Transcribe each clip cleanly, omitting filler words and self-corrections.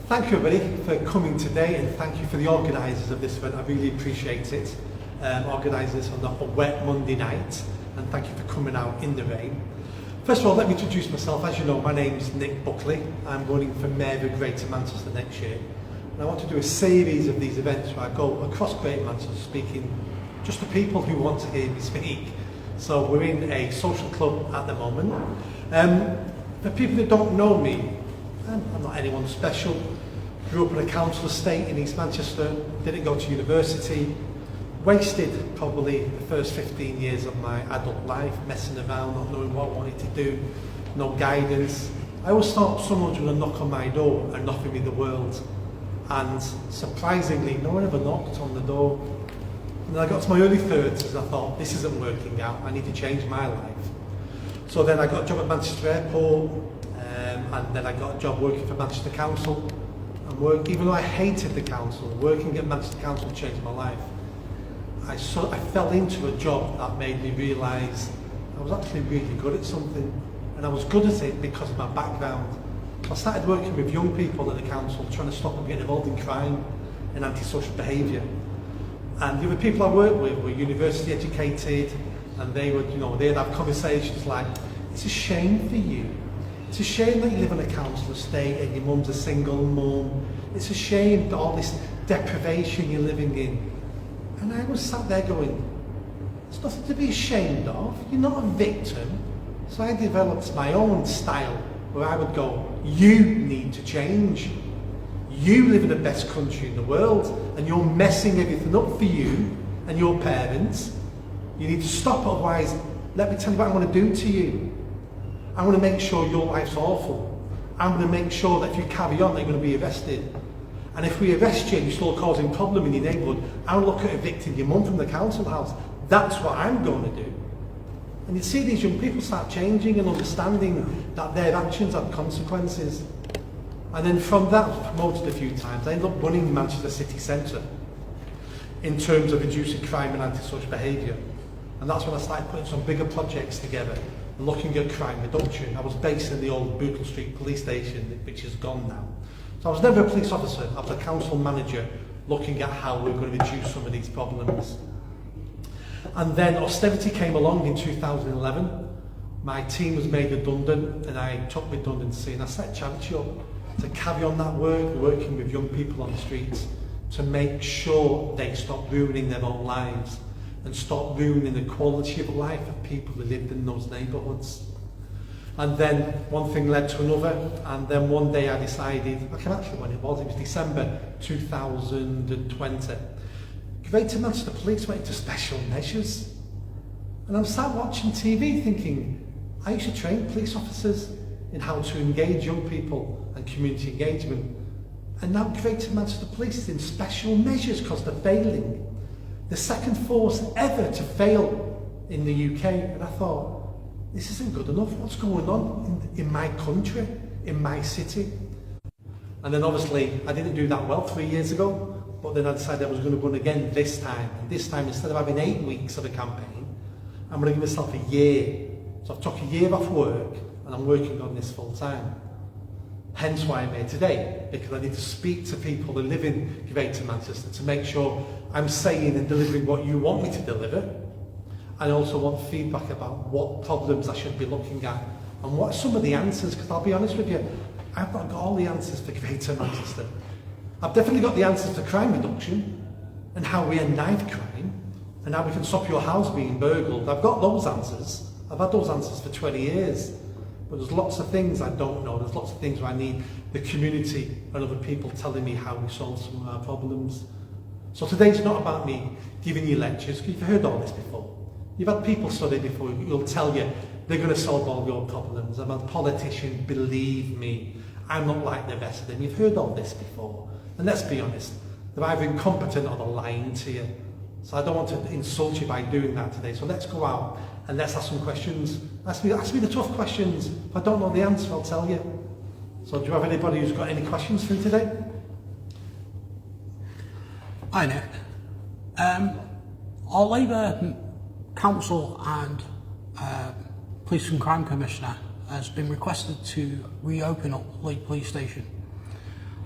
Thank you everybody for coming today, and thank you for the organisers of this event. I really appreciate it. Organisers on a wet Monday night, and thank you for coming out in the rain. First of all, let me introduce myself. As you know, my name's Nick Buckley. I'm running for Mayor of Greater Manchester next year. And I want to do a series of these events where I go across Greater Manchester speaking just to people who want to hear me speak. So we're in a social club at the moment. For people that don't know me, I'm not anyone special. Grew up in a council estate in East Manchester, didn't go to university, wasted probably the first 15 years of my adult life messing around, not knowing what I wanted to do, no guidance. I always thought someone was going to knock on my door and offer me the world. And surprisingly, no one ever knocked on the door. And then I got to my early 30s and I thought, this isn't working out, I need to change my life. So then I got a job at Manchester Airport, and then I got a job working for Manchester Council. And even though I hated the council, working at Manchester Council changed my life. I fell into a job that made me realise I was actually really good at something, and I was good at it because of my background. I started working with young people at the council, trying to stop them getting involved in crime and antisocial behaviour. And the other people I worked with were university educated, and they would, they'd have conversations like, "It's a shame for you. It's a shame that you live on a council estate and your mum's a single mum. It's a shame that all this deprivation you're living in." And I was sat there going, "There's nothing to be ashamed of. You're not a victim." So I developed my own style where I would go, "You need to change. You live in the best country in the world and you're messing everything up for you and your parents. You need to stop, otherwise let me tell you what I'm going to do to you. I'm going to make sure your life's awful. I'm going to make sure that if you carry on, you're going to be arrested. And if we arrest you and you're still causing problem in your neighbourhood, I'll look at evicting your mum from the council house. That's what I'm going to do." And you see these young people start changing and understanding that their actions have consequences. And then from that, I was promoted a few times. I ended up running Manchester city centre in terms of reducing crime and antisocial behaviour. And that's when I started putting some bigger projects together, looking at crime reduction. I was based in the old Bootle Street police station, which is gone now. So I was never a police officer, I was a council manager looking at how we were going to reduce some of these problems. And then austerity came along in 2011. My team was made redundant and I took redundancy, and I set a charity up to carry on that work, working with young people on the streets to make sure they stop ruining their own lives and stop ruining the quality of life of people who lived in those neighbourhoods. And then one thing led to another, and then one day I decided, I can actually when it was December 2020, Greater Manchester Police went into special measures. And I'm sat watching TV thinking, I used to train police officers in how to engage young people and community engagement. And now Greater Manchester Police is in special measures because they're failing. The second force ever to fail in the UK. And I thought, this isn't good enough. What's going on in my country, in my city? And then obviously I didn't do that well 3 years ago, but then I decided I was going to run again this time. And this time, instead of having 8 weeks of a campaign, I'm going to give myself a year. So I've took a year off work and I'm working on this full time. Hence why I'm here today, because I need to speak to people who live in Greater Manchester to make sure I'm saying and delivering what you want me to deliver. I also want feedback about what problems I should be looking at and what are some of the answers, because I'll be honest with you, I've not got all the answers for Greater Manchester. I've definitely got the answers for crime reduction and how we end knife crime and how we can stop your house being burgled. I've got those answers. I've had those answers for 20 years. But there's lots of things I don't know. There's lots of things where I need the community and other people telling me how we solve some of our problems. So today's not about me giving you lectures, because you've heard all this before. You've had people study before who'll tell you they're going to solve all your problems. I'm a politician, believe me. I'm not like the rest of them. You've heard all this before. And let's be honest, they're either incompetent or they're lying to you. So I don't want to insult you by doing that today. So let's go out and let's ask some questions. Ask me the tough questions. If I don't know the answer, I'll tell you. So do you have anybody who's got any questions for me today? Hi Nick. Our Labour Council and Police and Crime Commissioner has been requested to reopen Up Lake Police Station.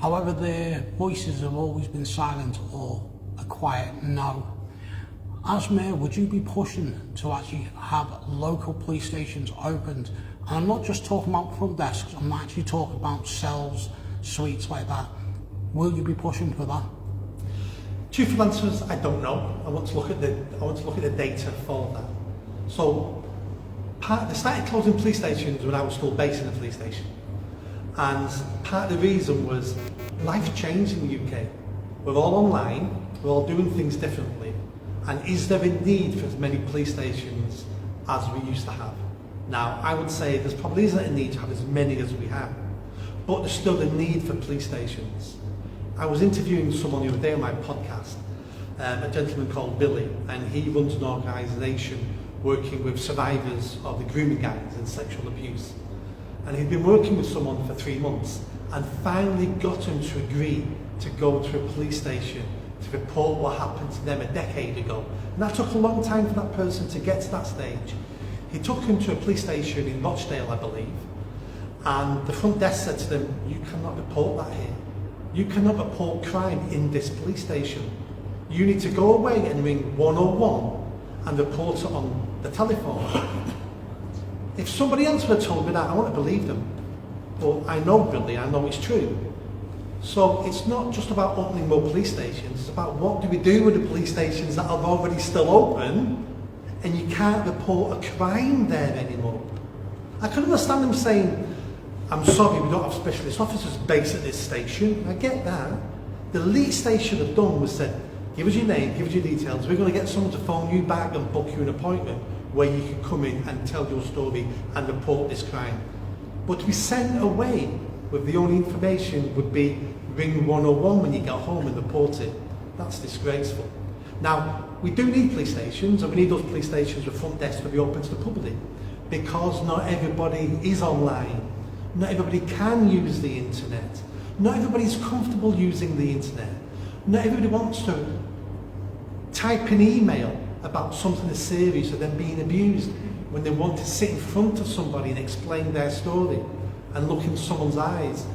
However, their voices have always been silent or a quiet no. As Mayor, would you be pushing to actually have local police stations opened? And I'm not just talking about front desks, I'm actually talking about cells, suites like that. Will you be pushing for that? Truthful answers, I don't know. I want to look at the data for that. So they started closing police stations when I was still based in a police station. And part of the reason was life changed in the UK. We're all online, we're all doing things differently. And is there a need for as many police stations as we used to have? Now, I would say there probably isn't a need to have as many as we have, but there's still a need for police stations. I was interviewing someone the other day on my podcast, a gentleman called Billy, and he runs an organisation working with survivors of the grooming gangs and sexual abuse. And he'd been working with someone for 3 months and finally got him to agree to go to a police station to report what happened to them a decade ago. And that took a long time for that person to get to that stage. He took him to a police station in Rochdale, I believe, and the front desk said to them, you cannot report that here. You cannot report crime in this police station. You need to go away and ring 101 and report it on the telephone. If somebody else would have told me that, I wouldn't have believed them. But I know Billy, I know it's true. So it's not just about opening more police stations, it's about what do we do with the police stations that are already still open and you can't report a crime there anymore. I can understand them saying, I'm sorry, we don't have specialist officers based at this station. I get that. The least they should have done was said, give us your name, give us your details, we're going to get someone to phone you back and book you an appointment where you can come in and tell your story and report this crime. But to be sent away with the only information would be ring 101 when you get home and report it. That's disgraceful. Now, we do need police stations, and we need those police stations with front desks to be open to the public, because not everybody is online. Not everybody can use the internet. Not everybody's comfortable using the internet. Not everybody wants to type an email about something as serious as them being abused when they want to sit in front of somebody and explain their story and look in someone's eyes.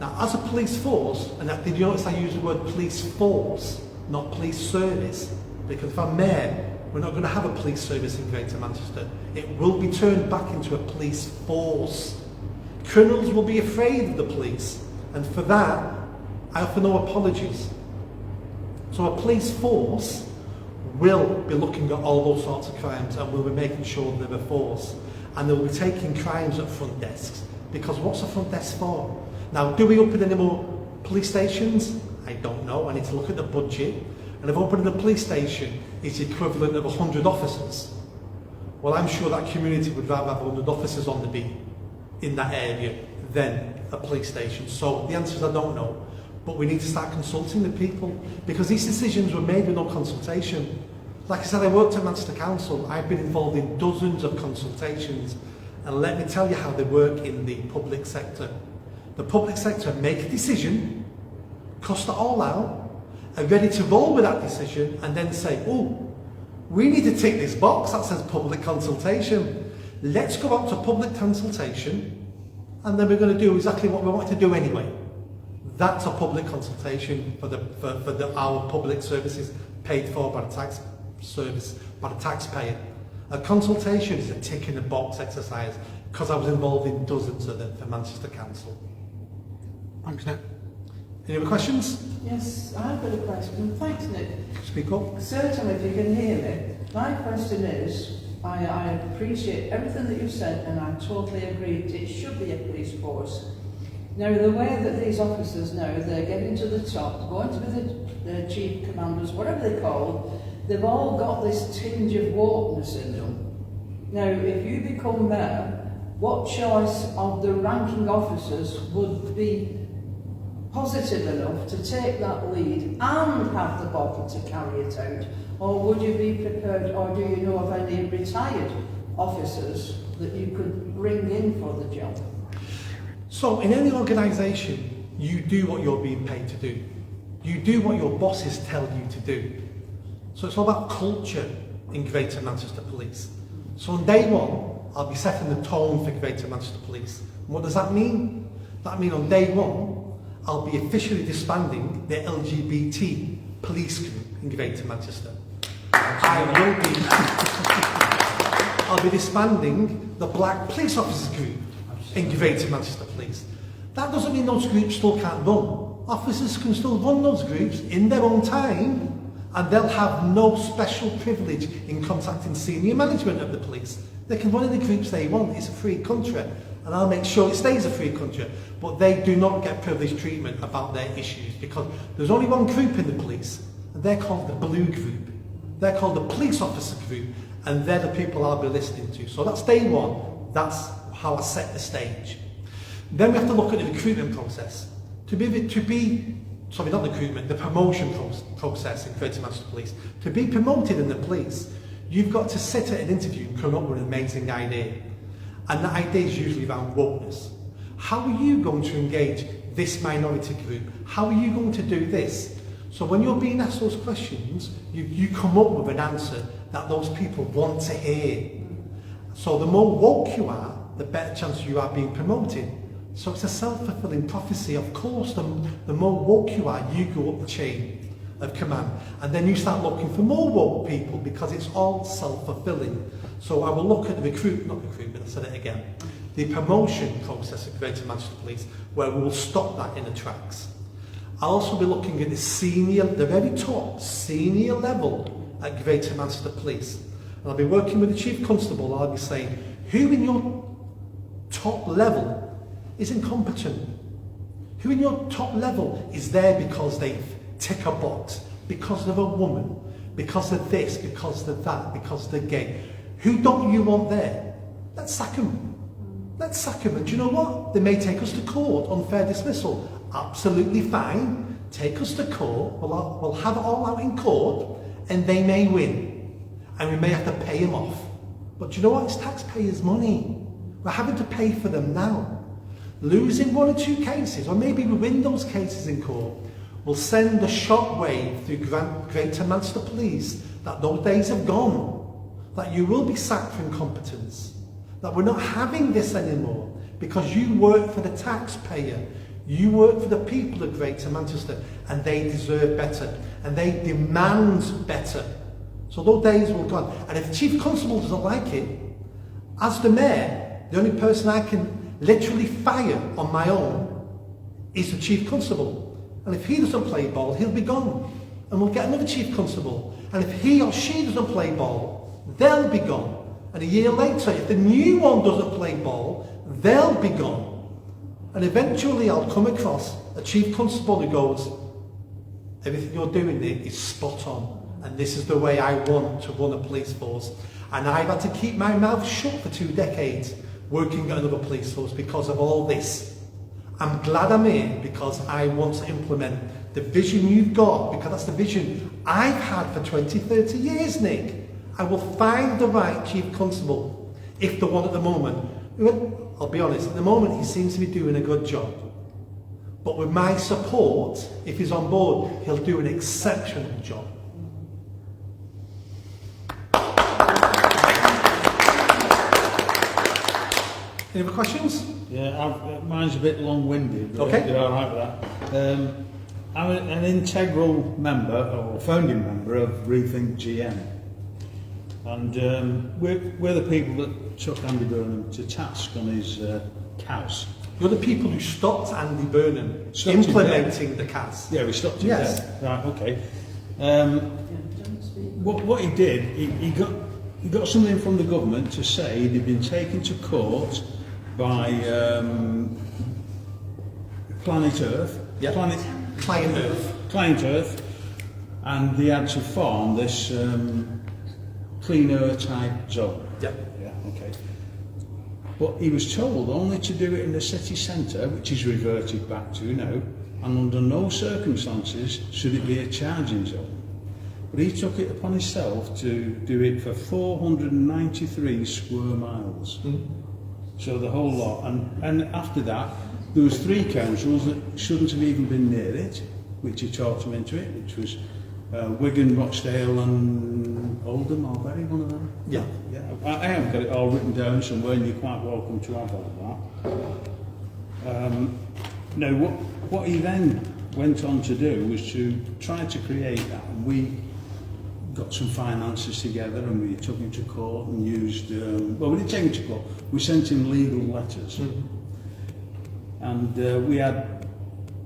Now, as a police force, and did you notice I use the word police force, not police service? Because if I'm mayor, we're not going to have a police service in Greater Manchester. It will be turned back into a police force. Criminals will be afraid of the police, and for that, I offer no apologies. So a police force will be looking at all those sorts of crimes and will be making sure they're a force. And they'll be taking crimes at front desks. Because what's a front desk for? Now, do we open any more police stations? I don't know. I need to look at the budget. And if opening a police station is the equivalent of 100 officers, well, I'm sure that community would rather have 100 officers on the beat in that area than a police station. So the answer is I don't know. But we need to start consulting the people, because these decisions were made with no consultation. Like I said, I worked at Manchester Council. I've been involved in dozens of consultations, and let me tell you how they work in the public sector. The public sector make a decision, cost it all out, are ready to roll with that decision, and then say, oh, we need to tick this box that says public consultation. Let's go out to public consultation, and then we're going to do exactly what we want to do anyway. That's a public consultation for our public services paid for by the taxpayer. A consultation is a tick in the box exercise, because I was involved in dozens of them for Manchester Council. Thanks, Nick. Any other questions? Yes, I've got a question. Thanks, Nick. Speak up. Certainly, if you can hear me. My question is, I appreciate everything that you've said, and I totally agree it should be a police force. Now, the way that these officers now, they're getting to the top, going to be the chief commanders, whatever they're called, they've all got this tinge of wokeness in them. Now, if you become mayor, what choice of the ranking officers would be positive enough to take that lead and have the bottle to carry it out? Or would you be prepared, or do you know of any retired officers that you could bring in for the job? So in any organisation, you do what you're being paid to do. You do what your bosses tell you to do. So it's all about culture in Greater Manchester Police. So on day one, I'll be setting the tone for Greater Manchester Police. And what does that mean? That means on day one, I'll be officially disbanding the LGBT police group in Greater Manchester. I'll be disbanding the black police officers group in Greater Manchester Police. That doesn't mean those groups still can't run. Officers can still run those groups in their own time, and they'll have no special privilege in contacting senior management of the police. They can run in the groups they want. It's a free country, and I'll make sure it stays a free country. But they do not get privileged treatment about their issues, because there's only one group in the police, and they're called the blue group. They're called the police officer group, and they're the people I'll be listening to. So that's day one. That's how I set the stage. Then we have to look at the recruitment process. The promotion process in Greater Manchester Police. To be promoted in the police, you've got to sit at an interview and come up with an amazing idea. And that idea is usually around wokeness. How are you going to engage this minority group? How are you going to do this? So when you're being asked those questions, you come up with an answer that those people want to hear. So the more woke you are, the better chance you are being promoted. So it's a self-fulfilling prophecy. Of course, the more woke you are, you go up the chain of command. And then you start looking for more woke people, because it's all self-fulfilling. So I will look at the the promotion process at Greater Manchester Police, where we will stop that in the tracks. I'll also be looking at the very top senior level at Greater Manchester Police. And I'll be working with the Chief Constable, and I'll be saying, who in your top level is incompetent? Who in your top level is there because they tick a box, because they're a woman, because of this, because of that, because they're gay? Who don't you want there? Let's sack them. Let's sack them. And do you know what? They may take us to court on fair dismissal. Absolutely fine. Take us to court. We'll have it all out in court, and they may win. And we may have to pay them off. But do you know what? It's taxpayers' money. We're having to pay for them now. Losing one or two cases, or maybe we win those cases in court, will send a shockwave through Greater Manchester Police that those days have gone, that you will be sacked for incompetence, that we're not having this anymore, because you work for the taxpayer, you work for the people of Greater Manchester, and they deserve better, and they demand better. So those days will gone. And if the Chief Constable doesn't like it, as the Mayor, the only person I can literally fire on my own is the Chief Constable. And if he doesn't play ball, he'll be gone. And we'll get another Chief Constable. And if he or she doesn't play ball, they'll be gone. And a year later, if the new one doesn't play ball, they'll be gone. And eventually I'll come across a Chief Constable who goes, everything you're doing there is spot on. And this is the way I want to run a police force. And I've had to keep my mouth shut for 2 decades working at another police force because of all this. I'm glad I'm here because I want to implement the vision you've got, because that's the vision I've had for 20, 30 years, Nick. I will find the right Chief Constable, if the one at the moment. I'll be honest, at the moment he seems to be doing a good job. But with my support, if he's on board, he'll do an exceptional job. Any other questions? Yeah, mine's a bit long-winded. Okay. You're all right with that. I'm an integral member, or founding member, of Rethink GM. And we're the people that took Andy Burnham to task on his CAS. You're the people who stopped Andy Burnham implementing the CAS. Yeah, we stopped him Yes. there. Right, okay. What he did, he got something from the government to say he'd been taken to court by Planet Earth. Yep. Client Earth. And they had to farm this clean air type zone. Yep. Yeah, okay. But he was told only to do it in the city centre, which is reverted back to now, and under no circumstances should it be a charging zone. But he took it upon himself to do it for 493 square miles. So the whole lot. And after that, there was 3 councils that shouldn't have even been near it, which he talked them into it, which was Wigan, Rochdale and Oldham, or Bury, one of them. Yeah. Yeah. I haven't got it all written down somewhere, and you're quite welcome to have all of that. Now, what he then went on to do was to try to create that, and we got some finances together and we took him to court and used, well, we didn't take him to court, we sent him legal letters. And we had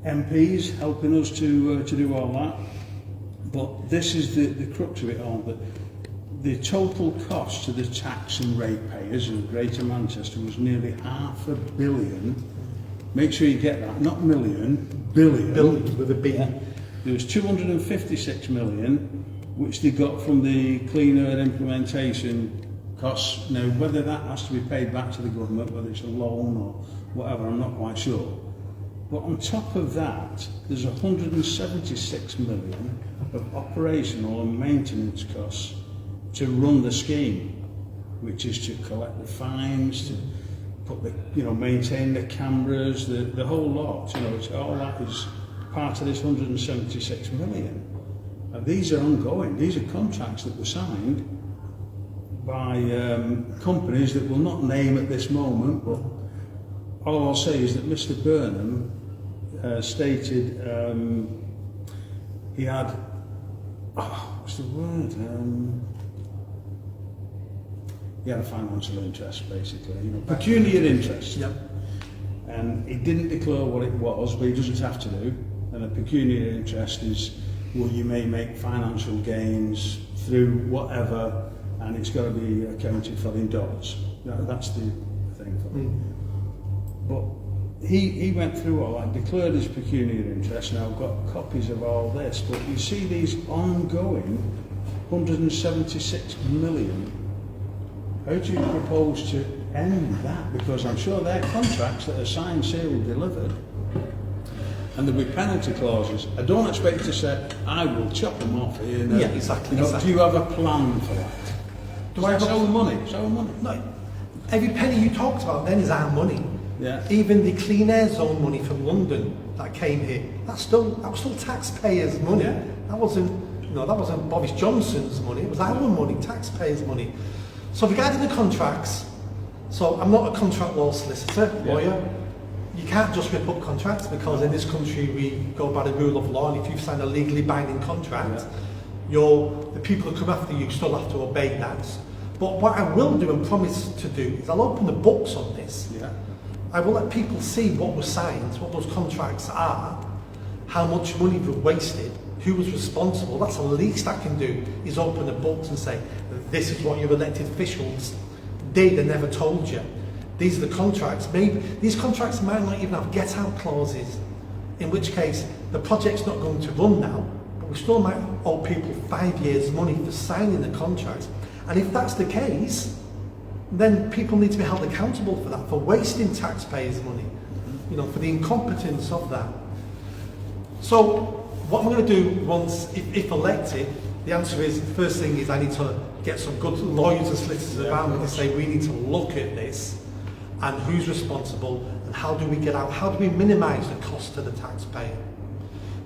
MPs helping us to do all that. But this is the crux of it all, that the total cost to the tax and ratepayers of Greater Manchester was nearly £500 million. Make sure you get that, not million, billion. Billion with a B. Yeah. There was 256 million, which they got from the Clean Air implementation costs. Now, whether that has to be paid back to the government, whether it's a loan or whatever, I'm not quite sure. But on top of that, there's 176 million of operational and maintenance costs to run the scheme, which is to collect the fines, to put the, maintain the cameras, the whole lot. It's all that is part of this 176 million. And these are ongoing. These are contracts that were signed by companies that we'll not name at this moment, but all I'll say is that Mr. Burnham stated he had, what's the word? He had a financial interest, basically, pecuniary interest. Yep. And he didn't declare what it was, but he doesn't have to do. And a pecuniary interest is, well, you may make financial gains through whatever, and it's got to be accounted for in dollars. That's the thing for me. But he went through all that, declared his pecuniary interest. Now I've got copies of all this, but you see these ongoing 176 million. How do you propose to end that? Because I'm sure they're contracts that are signed, sealed, delivered, and there'll be penalty clauses. I don't expect you to say, I will chop them off here. Yeah, exactly. Do you have a plan for that? Do I have our money? It's our money. No. Every penny you talked about then is our money. Yeah. Even the Clean Air Zone money from London that came here, that was still taxpayers' money. Yeah. That wasn't Boris Johnson's money. It was our money, taxpayers' money. So regarding the contracts, so I'm not a contract law solicitor, lawyer. You can't just rip up contracts, because in this country we go by the rule of law, and if you've signed a legally binding contract, the people who come after you still have to obey that. But what I will do and promise to do is I'll open the books on this. Yeah. I will let people see what was signed, what those contracts are, how much money was wasted, who was responsible. That's the least I can do, is open the books and say, this is what your elected officials did and never told you. These are the contracts. Maybe these contracts might not even have get-out clauses, in which case the project's not going to run now, but we still might owe people 5 years' money for signing the contracts. And if that's the case, then people need to be held accountable for that, for wasting taxpayers' money, for the incompetence of that. So what I'm going to do once, if elected, the answer is, the first thing is I need to get some good lawyers and solicitors around me to say we need to look at this, and who's responsible, and how do we minimise the cost to the taxpayer.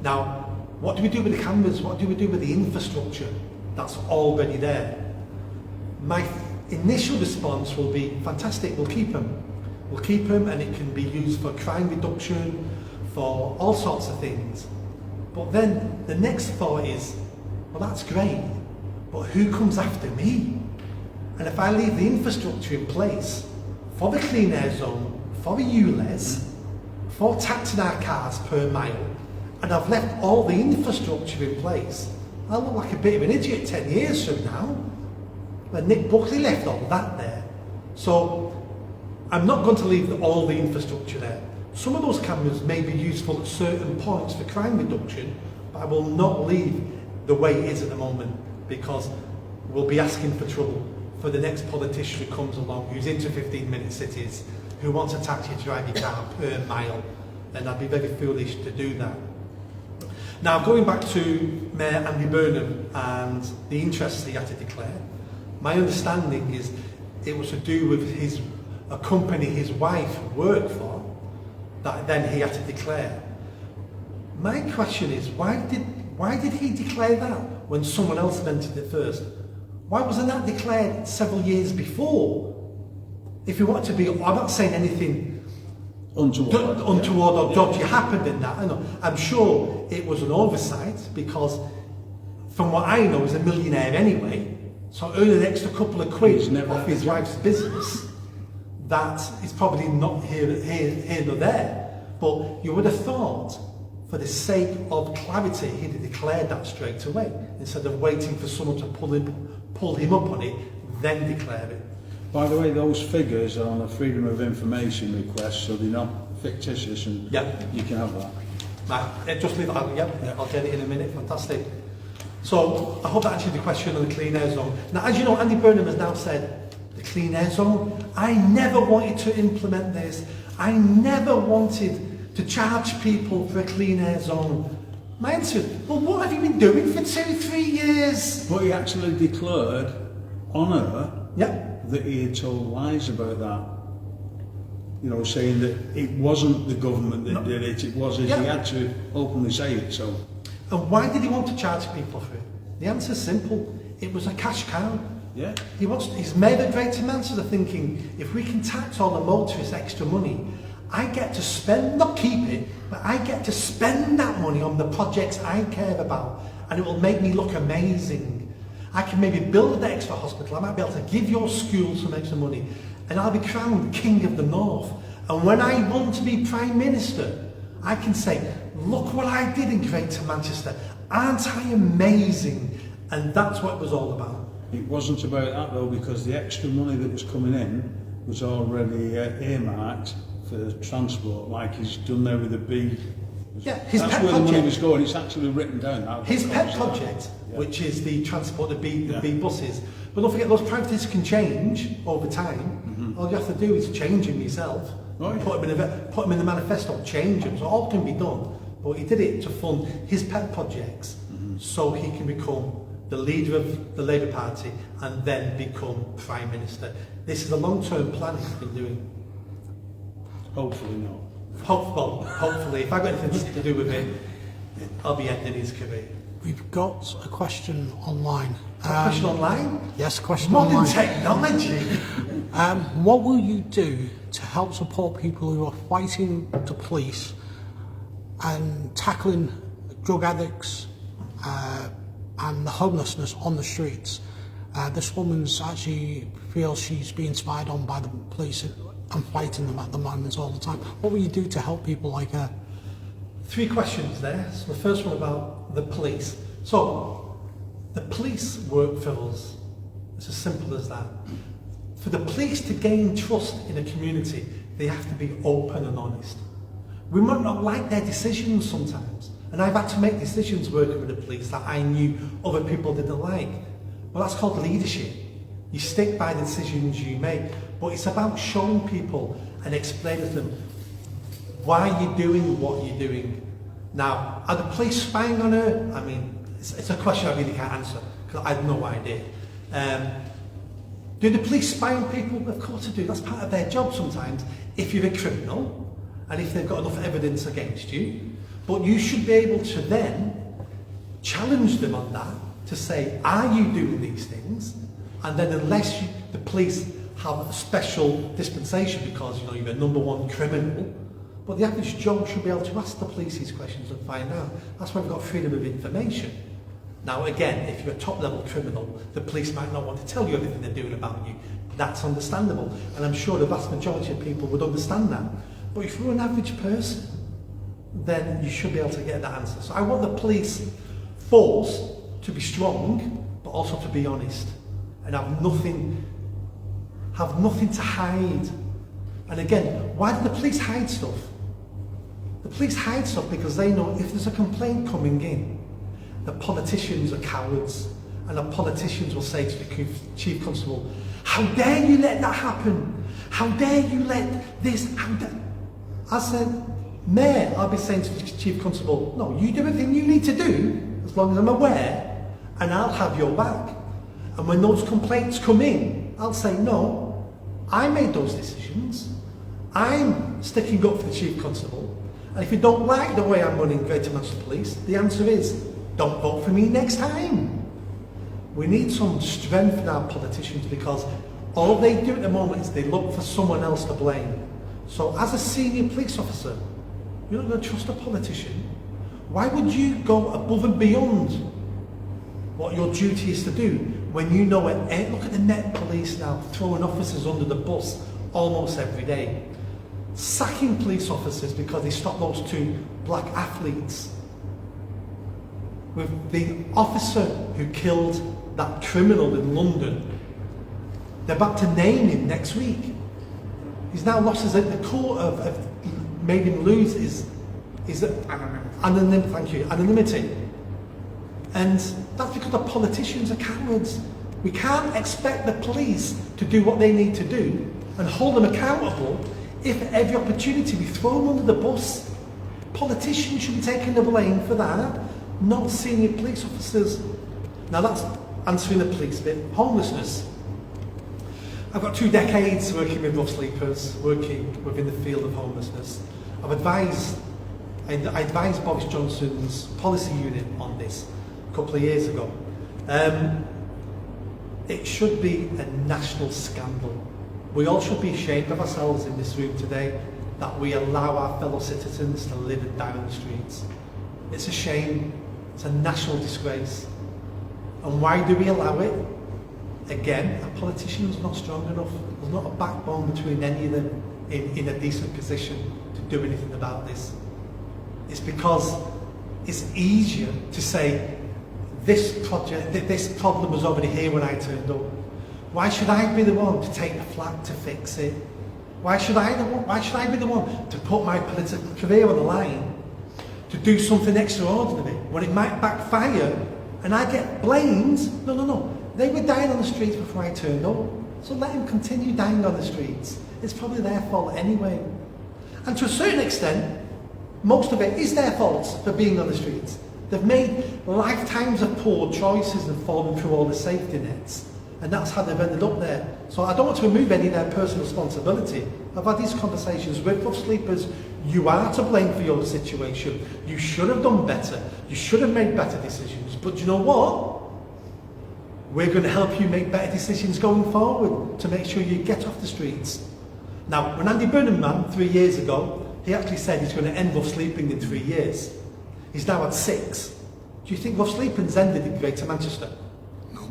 Now, what do we do with the cameras? What do we do with the infrastructure that's already there? My initial response will be, fantastic, we'll keep them. We'll keep them, and it can be used for crime reduction, for all sorts of things. But then the next thought is, well, that's great, but who comes after me? And if I leave the infrastructure in place for the Clean Air Zone, for the ULEZ, for taxing our cars per mile, and I've left all the infrastructure in place, I look like a bit of an idiot 10 years from now. But Nick Buckley left all that there. So I'm not going to leave all the infrastructure there. Some of those cameras may be useful at certain points for crime reduction, but I will not leave the way it is at the moment, because we'll be asking for trouble for the next politician who comes along, who's into 15-minute cities, who wants to tax you to drive your car per mile, and I'd be very foolish to do that. Now, going back to Mayor Andy Burnham and the interests he had to declare, my understanding is it was to do with a company his wife worked for, that then he had to declare. My question is, why did he declare that when someone else mentioned it first? Why wasn't that declared several years before? If you want to be, I'm not saying anything untoward. Or dodgy happened in that. I know. I'm sure it was an oversight because, from what I know, he's a millionaire anyway. So earning an extra couple of quid off his wife's business, that is probably not here nor there. But you would have thought, for the sake of clarity, he'd have declared that straight away instead of waiting for someone to pull him up on it, then declare it. By the way, those figures are on a Freedom of Information request, so they're not fictitious, and you can have that. Right, just leave that. I'll get it in a minute. Fantastic. So I hope that answered the question on the clean air zone. Now, as you know, Andy Burnham has now said the clean air zone. I never wanted to implement this. I never wanted to charge people for a clean air zone. My answer, well, what have you been doing for 2-3 years? But he actually declared on air that he had told lies about that. You know, saying that it wasn't the government that did it, it was he had to openly say it. So. And why did he want to charge people for it? The answer's simple. It was a cash cow. Yeah. He's made a Greater Manchester thinking, if we can tax all the motorists extra money, I get to spend, not keep it, but I get to spend that money on the projects I care about, and it will make me look amazing. I can maybe build an extra hospital, I might be able to give your school some extra money, and I'll be crowned King of the North. And when I want to be Prime Minister, I can say, look what I did in Greater Manchester. Aren't I amazing? And that's what it was all about. It wasn't about that though, because the extra money that was coming in was already earmarked for transport, like he's done there with the B. Yeah, his that's pet where project, the money was going. It's actually written down now. His pet project, which is the transport of B buses. But don't forget, those priorities can change over time. All you have to do is change them yourself. Put them in the manifesto, change them. So all can be done. But he did it to fund his pet projects, so he can become the leader of the Labour Party and then become Prime Minister. This is a long-term plan he's been doing. Hopefully not. Hopefully, if I've got anything to do with it, I'll be ending his career. We've got a question online. A question online? Yes, a question Modern online. technology. What will you do to help support people who are fighting the police and tackling drug addicts and the homelessness on the streets? This woman's actually feels she's being spied on by the police and fighting them at the moment all the time. What will you do to help people like her? 3 questions there. So the first one about the police. So the police work for us. It's as simple as that. For the police to gain trust in a community, they have to be open and honest. We might not like their decisions sometimes, and I've had to make decisions working with the police that I knew other people didn't like. Well, that's called leadership. You stick by the decisions you make, but it's about showing people and explaining to them why you're doing what you're doing. Now, are the police spying on her? I mean, it's a question I really can't answer, because I have no idea. Do the police spy on people? Of course they do. That's part of their job sometimes, if you're a criminal, and if they've got enough evidence against you. But you should be able to then challenge them on that, to say, are you doing these things? And then unless the police have a special dispensation because you're a #1 criminal, but the average Joe should be able to ask the police these questions and find out. That's why we've got freedom of information. Now again, if you're a top-level criminal, the police might not want to tell you everything they're doing about you. That's understandable, and I'm sure the vast majority of people would understand that. But if you're an average person, then you should be able to get that answer. So I want the police force to be strong, but also to be honest, and have nothing to hide. And again, why do the police hide stuff? The police hide stuff because they know if there's a complaint coming in, the politicians are cowards, and the politicians will say to the Chief Constable, how dare you let that happen? How dare you let this, As a mayor, I'll be saying to the Chief Constable, no, you do everything you need to do, as long as I'm aware, and I'll have your back. And when those complaints come in, I'll say, no, I made those decisions. I'm sticking up for the Chief Constable. And if you don't like the way I'm running Greater Manchester Police, the answer is, don't vote for me next time. We need some strength in our politicians, because all they do at the moment is they look for someone else to blame. So as a senior police officer, you're not going to trust a politician. Why would you go above and beyond what your duty is to do when you know it? Look at the Met Police now throwing officers under the bus almost every day. Sacking police officers because they stopped those 2 black athletes. With the officer who killed that criminal in London, they're about to name him next week. He's now lost the court of made him lose his anonymity. And that's because the politicians are cowards. We can't expect the police to do what they need to do and hold them accountable if at every opportunity we throw them under the bus. Politicians should be taking the blame for that, not senior police officers. Now that's answering the police bit. Homelessness. I've got 2 decades working with rough sleepers, working within the field of homelessness. I advised Boris Johnson's policy unit on this a couple of years ago. It should be a national scandal. We all should be ashamed of ourselves in this room today that we allow our fellow citizens to live and die on the streets. It's a shame. It's a national disgrace. And why do we allow it? Again, a politician's not strong enough. There's not a backbone between any of them in a decent position to do anything about this. It's because it's easier to say this problem was already here when I turned up. Why should I be the one to take the flak to fix it? Why should I be the one to put my political career on the line to do something extraordinary when it might backfire and I get blamed? No. They were dying on the streets before I turned up. So let them continue dying on the streets. It's probably their fault anyway. And to a certain extent, most of it is their fault for being on the streets. They've made lifetimes of poor choices and fallen through all the safety nets. And that's how they've ended up there. So I don't want to remove any of their personal responsibility. I've had these conversations with rough sleepers. You are to blame for your situation. You should have done better. You should have made better decisions. But you know what? We're going to help you make better decisions going forward to make sure you get off the streets. Now, when Andy Burnham 3 years ago, he actually said he's going to end rough sleeping in 3 years. He's now at 6. Do you think rough sleeping's ended in Greater Manchester?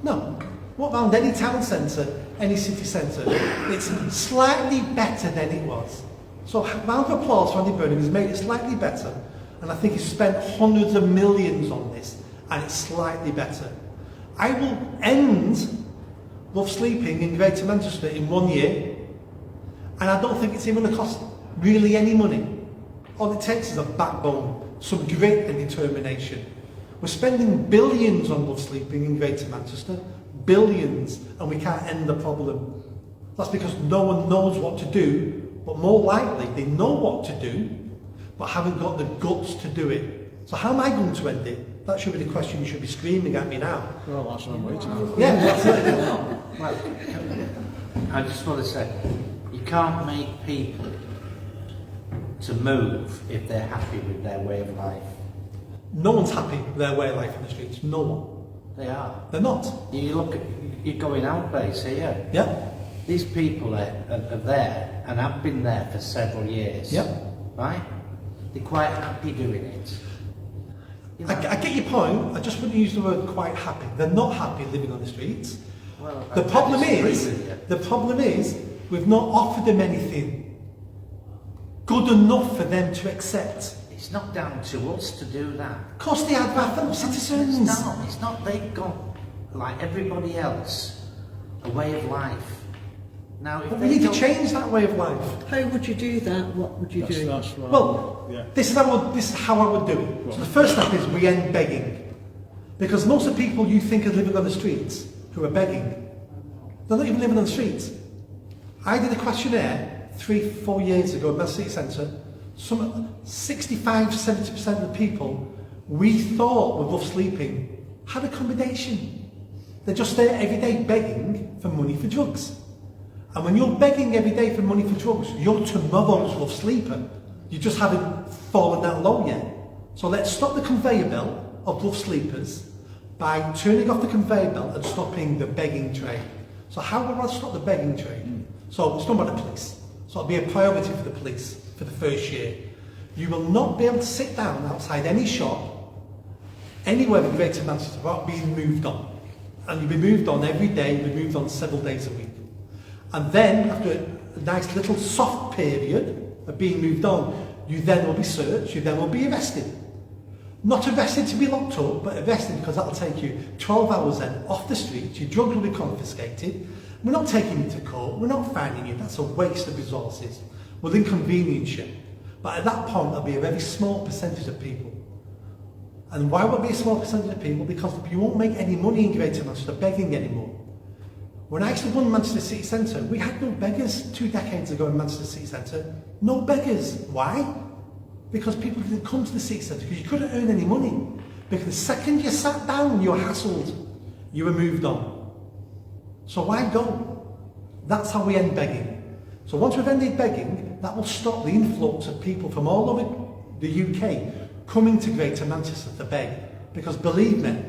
No. What around any town centre, any city centre? It's slightly better than it was. So round of applause for Andy Burnham. He's made it slightly better. And I think he's spent hundreds of millions on this. And it's slightly better. I will end rough sleeping in Greater Manchester in 1 year. And I don't think it's even going to cost really any money. All it takes is a backbone, some grit and determination. We're spending billions on rough sleeping in Greater Manchester. Billions, and we can't end the problem. That's because no one knows what to do, but more likely they know what to do, but haven't got the guts to do it. So how am I going to end it? That should be the question you should be screaming at me now. Well, that's what I'm waiting for. Yeah, that's it. Well, I just want to say, you can't make people to move if they're happy with their way of life. No one's happy with their way of life in the streets. No one. They are. They're not. You look at, you're going out base here. Yeah. These people are there and have been there for several years. Yeah. Right? They're quite happy doing it. You know? I get your point. I just wouldn't use the word quite happy. They're not happy living on the streets. Well, The problem disagree is, we've not offered them anything good enough for them to accept. It's not down to us to do that. Of course they are, our fellow citizens. It's not. They've got, like everybody else, a way of life. Now, if But they we need to don't- change that way of life. How would you do that? What would you do? That's right. Well, yeah. this is how I would do it. So the first step is we end begging. Because most of the people you think are living on the streets who are begging, they're not even living on the streets. I did a questionnaire 3-4 years ago at the city centre. Some 65-70% of the people we thought were rough sleeping had accommodation. They're just there every day begging for money for drugs. And when you're begging every day for money for drugs, you're tomorrow's rough sleeper. You just haven't fallen that low yet. So let's stop the conveyor belt of rough sleepers by turning off the conveyor belt and stopping the begging trade. So how will I stop the begging trade? So it's done by the police. So So it'll be a priority for the police for the first year. You will not be able to sit down outside any shop, anywhere in Greater Manchester without being moved on. And you'll be moved on every day, you'll be moved on several days a week. And then, after a nice little soft period of being moved on, you then will be searched, you then will be arrested. Not arrested to be locked up, but arrested because that'll take you 12 hours then off the streets, your drugs will be confiscated. We're not taking you to court, we're not fining you, that's a waste of resources. We'll inconvenience you. But at that point, there'll be a very small percentage of people. And why would it be a small percentage of people? Because you won't make any money in Greater Manchester begging anymore. When I used to run Manchester City Centre, we had no beggars 2 decades ago in Manchester City Centre. No beggars. Why? Because people didn't come to the city centre because you couldn't earn any money. Because the second you sat down, you were hassled. You were moved on. So why go? That's how we end begging. So once we've ended begging, that will stop the influx of people from all over the UK coming to Greater Manchester to beg. Because believe me,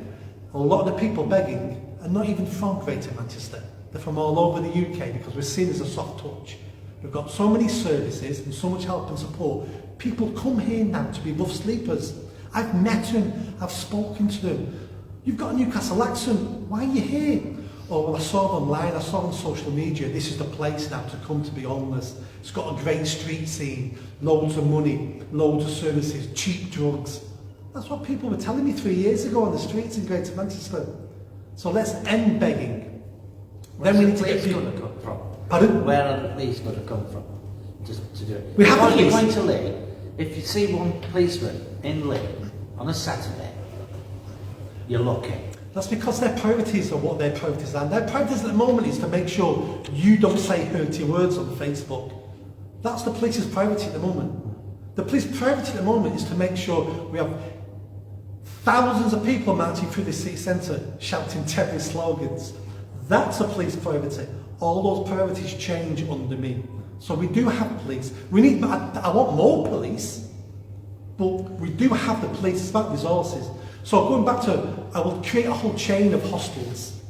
a lot of the people begging are not even from Greater Manchester. They're from all over the UK because we're seen as a soft touch. We've got so many services and so much help and support. People come here now to be rough sleepers. I've met them, I've spoken to them. You've got a Newcastle accent, why are you here? Oh, well, I saw it online, I saw it on social media, this is the place now to come to be homeless. It's got a great street scene, loads of money, loads of services, cheap drugs. That's what people were telling me 3 years ago on the streets in Greater Manchester. So let's end begging. Where's Then we the need to get police people... going to come from? Pardon? Where are the police going to come from to do it? We have What the you're police. going to Lee, if you see one policeman in Lee on a Saturday, you're lucky. That's because their priorities are what their priorities are. And their priorities at the moment is to make sure you don't say hurty words on Facebook. That's the police's priority at the moment. The police's priority at the moment is to make sure we have thousands of people marching through the city centre shouting terrorist slogans. That's a police priority. All those priorities change under me. So we do have police. We need, I want more police, but we do have the police. It's about resources. So going back to, I will create a whole chain of hostels.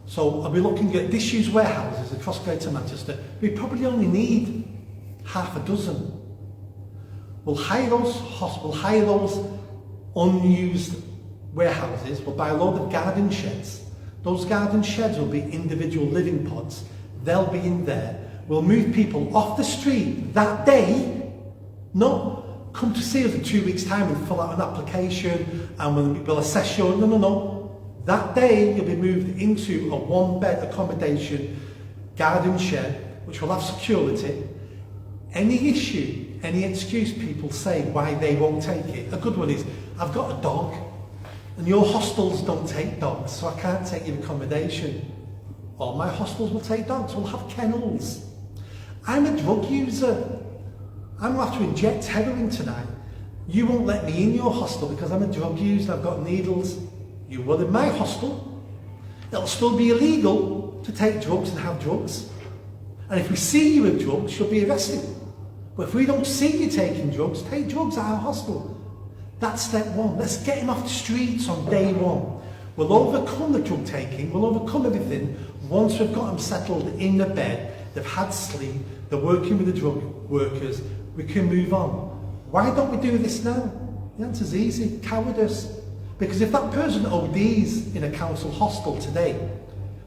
So I'll be looking at disused warehouses across Greater Manchester. We probably only need half a dozen. We'll hire those unused warehouses. We'll buy a load of garden sheds. Those garden sheds will be individual living pods. They'll be in there. We'll move people off the street that day, not come to see us in 2 weeks' time and fill out an application and we'll assess you. No. That day you'll be moved into a 1-bed accommodation garden shed which will have security. Any issue, any excuse people say why they won't take it. A good one is, I've got a dog and your hostels don't take dogs, so I can't take your accommodation. All my hostels will take dogs, we'll have kennels. I'm a drug user. I'm going to have to inject heroin tonight. You won't let me in your hostel because I'm a drug user, I've got needles. You will in my hostel. It'll still be illegal to take drugs and have drugs. And if we see you with drugs, you'll be arrested. But if we don't see you taking drugs, take drugs at our hostel. That's step one. Let's get him off the streets on day one. We'll overcome the drug taking, we'll overcome everything once we've got them settled in the bed, they've had sleep, they're working with the drug workers, we can move on. Why don't we do this now? The answer's easy, cowardice. Because if that person ODs in a council hostel today,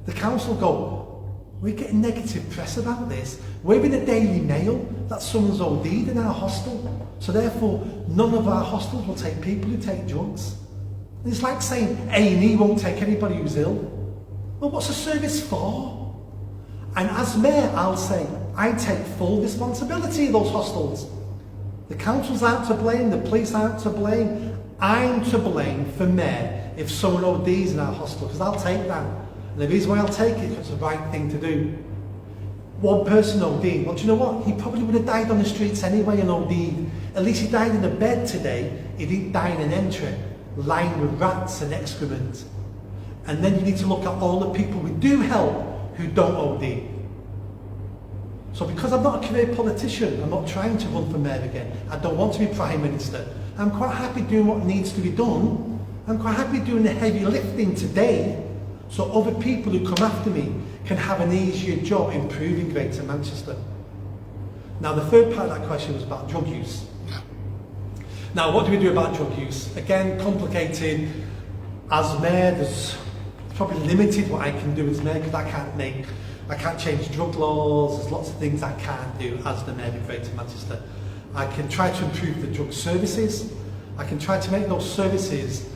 the council go, we're getting negative press about this. We're in a Daily Mail that someone's OD'd in our hostel. So therefore, none of our hostels will take people who take drugs. And it's like saying A&E won't take anybody who's ill. Well, what's the service for? And as mayor, I'll say, I take full responsibility of those hostels. The councils aren't to blame, the police aren't to blame. I'm to blame for mayor if someone ODs in our hostel, because I'll take that. And the reason why I'll take it is because it's the right thing to do. One person OD'd, well, do you know what? He probably would have died on the streets anyway and OD'd. At least he died in a bed today. He didn't die in an entry, lined with rats and excrement. And then you need to look at all the people we do help who don't OD. So because I'm not a career politician, I'm not trying to run for mayor again. I don't want to be Prime Minister. I'm quite happy doing what needs to be done. I'm quite happy doing the heavy lifting today so other people who come after me can have an easier job improving Greater Manchester. Now, the third part of that question was about drug use. Now, what do we do about drug use? Again, complicated. As mayor, there's probably limited what I can do as mayor because I can't change drug laws. There's lots of things I can't do as the mayor of Greater Manchester. I can try to improve the drug services. I can try to make those services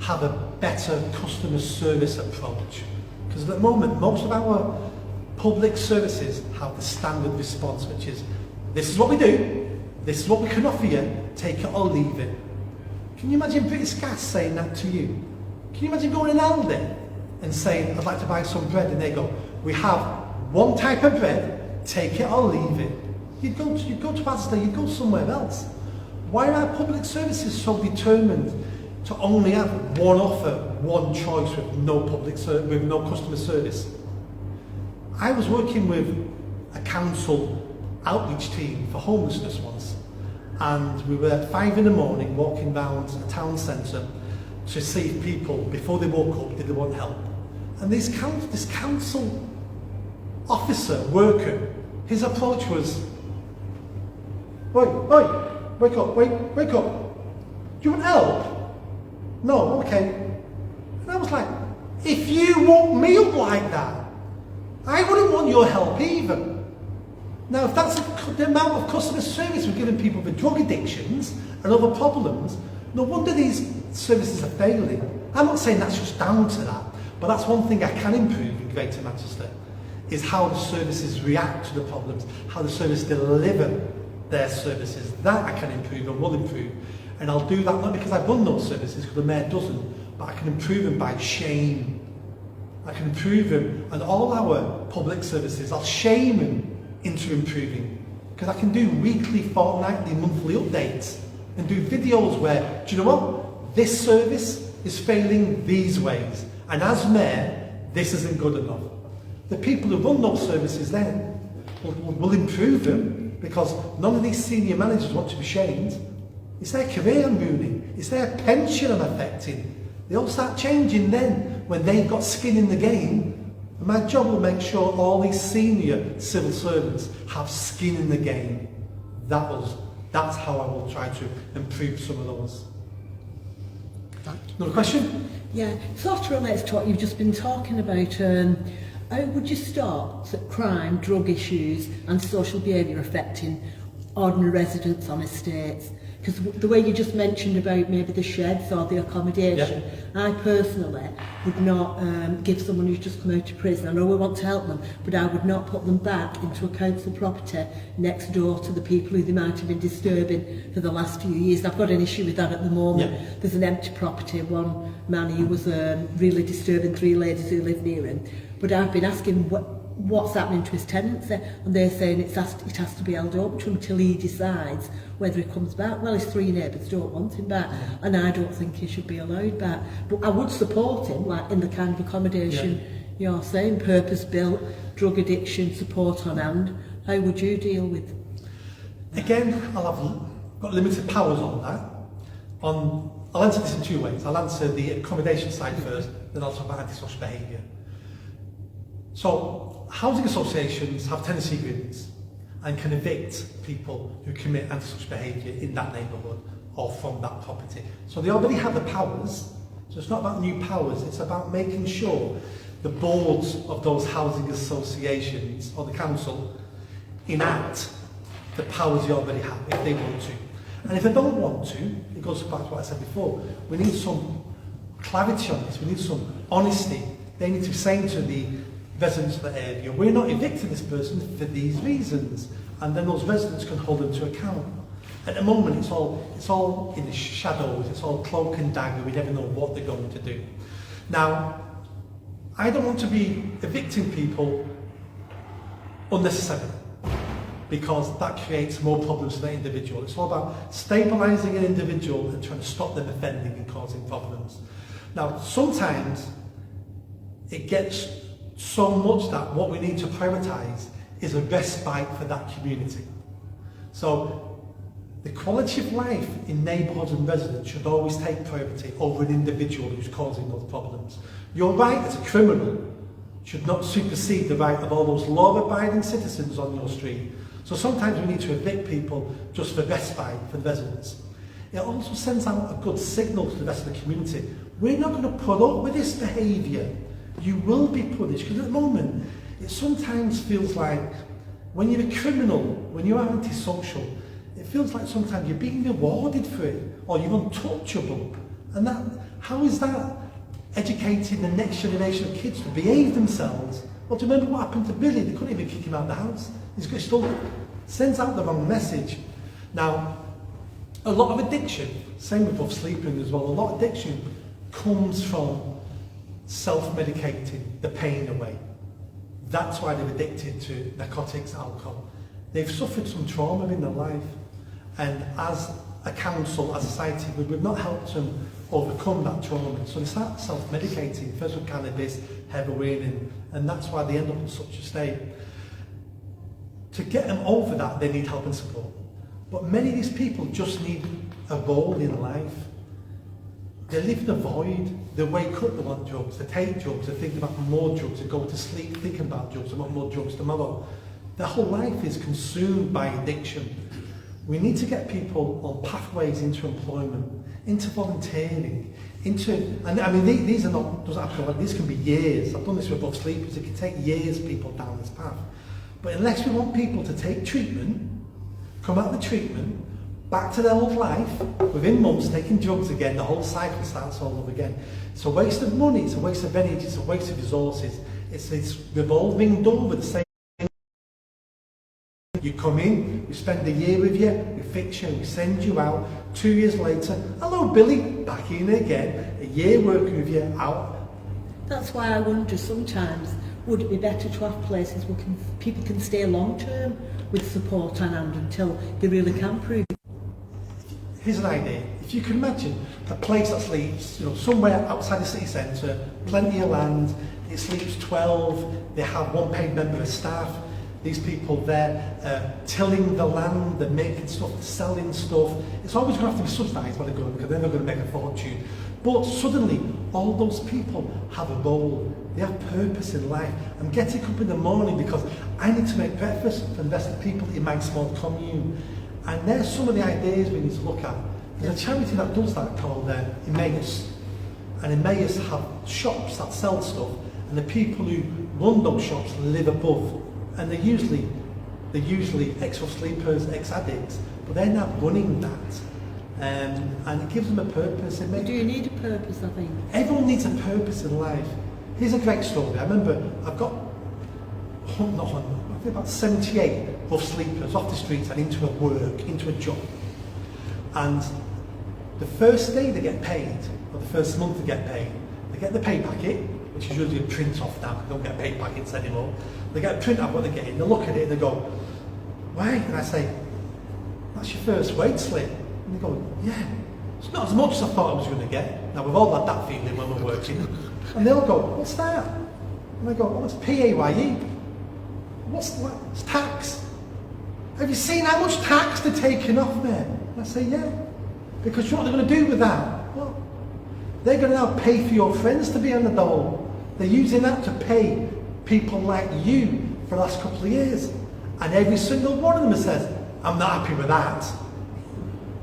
have a better customer service approach. Because at the moment, most of our public services have the standard response, which is, this is what we do, this is what we can offer you, take it or leave it. Can you imagine British Gas saying that to you? Can you imagine going in Aldi and saying, I'd like to buy some bread, and they go, we have one type of bread, take it or leave it. You'd go to Asda, you'd go somewhere else. Why are our public services so determined to only have one offer, one choice with no customer service? I was working with a council outreach team for homelessness once, and we were at 5 in the morning walking round a town centre to see if people, before they woke up, did they want help. And this council officer, worker, his approach was, wake up. Do you want help? No, okay. And I was like, if you woke me up like that, I wouldn't want your help either. Now, if that's the amount of customer service we're giving people with drug addictions and other problems, no wonder these services are failing. I'm not saying that's just down to that, but that's one thing I can improve in Greater Manchester, is how the services react to the problems, how the service deliver their services. That I can improve and will improve. And I'll do that not because I run those services, because the mayor doesn't, but I can improve them by shame. I can improve them, and all our public services, I'll shame them into improving. Because I can do weekly, fortnightly, monthly updates and do videos where, do you know what? This service is failing these ways. And as mayor, this isn't good enough. The people who run those services then will improve them, because none of these senior managers want to be shamed. It's their career I'm ruining. It's their pension I'm affecting. They all start changing then when they've got skin in the game. And my job will make sure all these senior civil servants have skin in the game. That's how I will try to improve some of those. Another question? Yeah, sort of relates to what you've just been talking about. How would you stop crime, drug issues and social behaviour affecting ordinary residents on estates? Because the way you just mentioned about maybe the sheds or the accommodation, I personally would not give someone who's just come out of prison, I know we want to help them, but I would not put them back into a council property next door to the people who they might have been disturbing for the last few years. I've got an issue with that at the moment. Yeah. There's an empty property, one man who was really disturbing 3 ladies who live near him. But I've been asking what's happening to his tenancy, and they're saying it has to be held up until he decides whether he comes back. Well, his 3 neighbours don't want him back, and I don't think he should be allowed back. But I would support him, like in the kind of accommodation you're saying, purpose-built, drug addiction, support on hand. How would you deal with? Again, I've got limited powers on that. I'll answer this in 2 ways. I'll answer the accommodation side first, then I'll talk about antisocial behaviour. So, housing associations have tenancy agreements and can evict people who commit antisocial behaviour in that neighbourhood or from that property. So they already have the powers. So it's not about new powers, it's about making sure the boards of those housing associations or the council enact the powers you already have if they want to. And if they don't want to, it goes back to what I said before, we need some clarity on this, we need some honesty. They need to be saying to the residents of the area, we're not evicting this person for these reasons, and then those residents can hold them to account. At the moment, it's all in the shadows, it's all cloak and dagger, we never know what they're going to do. Now, I don't want to be evicting people unnecessarily, because that creates more problems for the individual. It's all about stabilising an individual and trying to stop them offending and causing problems. Now, sometimes it gets so much that what we need to prioritise is a respite for that community. So the quality of life in neighbourhoods and residents should always take priority over an individual who's causing those problems. Your right as a criminal should not supersede the right of all those law-abiding citizens on your street So sometimes we need to evict people just for respite for the residents. It also sends out a good signal to the rest of the community. We're not going to put up with this behaviour. You will be punished. Because at the moment, it sometimes feels like when you're a criminal, when you're antisocial, it feels like sometimes you're being rewarded for it, or you're untouchable. And that, how is that educating the next generation of kids to behave themselves? Well, do you remember what happened to Billy? They couldn't even kick him out of the house. He's still sends out the wrong message. Now, a lot of addiction, same with sleeping as well, a lot of addiction comes from self-medicating the pain away. That's why they're addicted to narcotics, alcohol. They've suffered some trauma in their life, and as a council, as a society, we've not helped them overcome that trauma. So they start self-medicating, first with cannabis, heroin, and that's why they end up in such a state. To get them over that, they need help and support. But many of these people just need a role in life. They live in a void. They wake up, they want drugs, they take drugs, they think about more drugs, they go to sleep thinking about drugs, they want more drugs tomorrow. Their whole life is consumed by addiction. We need to get people on pathways into employment, into volunteering, and I mean, these are not, doesn't have to go, these can be years. I've done this with both sleepers, it can take years people down this path. But unless we want people to take treatment, come out of the treatment, back to their old life, within months taking drugs again, the whole cycle starts all over again. It's a waste of money, it's a waste of energy, it's a waste of resources. It's this revolving door with the same. You come in, we spend a year with you, we fix you, we send you out. 2 years later, hello Billy, back in again. A year working with you, out. That's why I wonder sometimes, would it be better to have places where people can stay long term with support on hand until they really can prove it? Here's an idea. If you can imagine a place that sleeps, somewhere outside the city centre, plenty of land, it sleeps 12, they have one paid member of staff, these people there tilling the land, they're making stuff, they're selling stuff. It's always going to have to be subsidised by the government because they're not going to make a fortune. But suddenly, all those people have a role. They have purpose in life. I'm getting up in the morning because I need to make breakfast for the rest of the people in my small commune. And there's some of the ideas we need to look at. There's a charity that does that called Emmaus. And Emmaus have shops that sell stuff, and the people who run those shops live above. And they're usually ex-sleepers, ex-addicts, but they're now running that. And it gives them a purpose. Do you need a purpose, I think? Everyone needs a purpose in life. Here's a great story. I remember I've got I think about 78 rough sleepers off the streets and into a job. And the first day they get paid, or the first month they get paid, they get the pay packet, which is usually a print off now, because they don't get pay packets anymore. They get a print of what they're getting, they look at it and they go, why? And I say, that's your first wage slip. And they go, yeah, it's not as much as I thought I was going to get. Now, we've all had that feeling when we're working. And they'll go, what's that? And I go, oh, it's PAYE. What's that? It's tax. Have you seen how much tax they're taking off there? And I say, yeah. Because you know what they're going to do with that? Well, they're going to now pay for your friends to be on the dole. They're using that to pay people like you for the last couple of years. And every single one of them says, I'm not happy with that.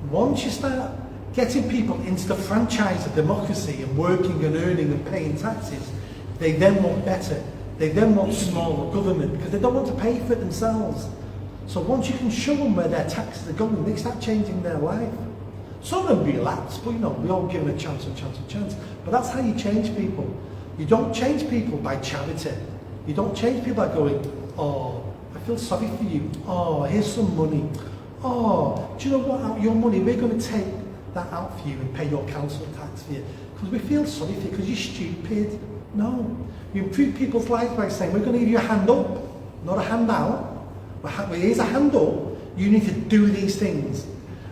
Once you start getting people into the franchise of democracy and working and earning and paying taxes, they then want better. They then want smaller government because they don't want to pay for it themselves. So once you can show them where their taxes are going, they start changing their life. Some of them relapse, but we all give them a chance. But that's how you change people. You don't change people by charity. You don't change people by going, oh, I feel sorry for you. Oh, here's some money. Oh, do you know what? Out your money, we're going to take that out for you and pay your council tax for you. Because we feel sorry for you because you're stupid. No. You improve people's lives by saying, we're going to give you a hand up, not a hand out. Here's a hand up. You need to do these things.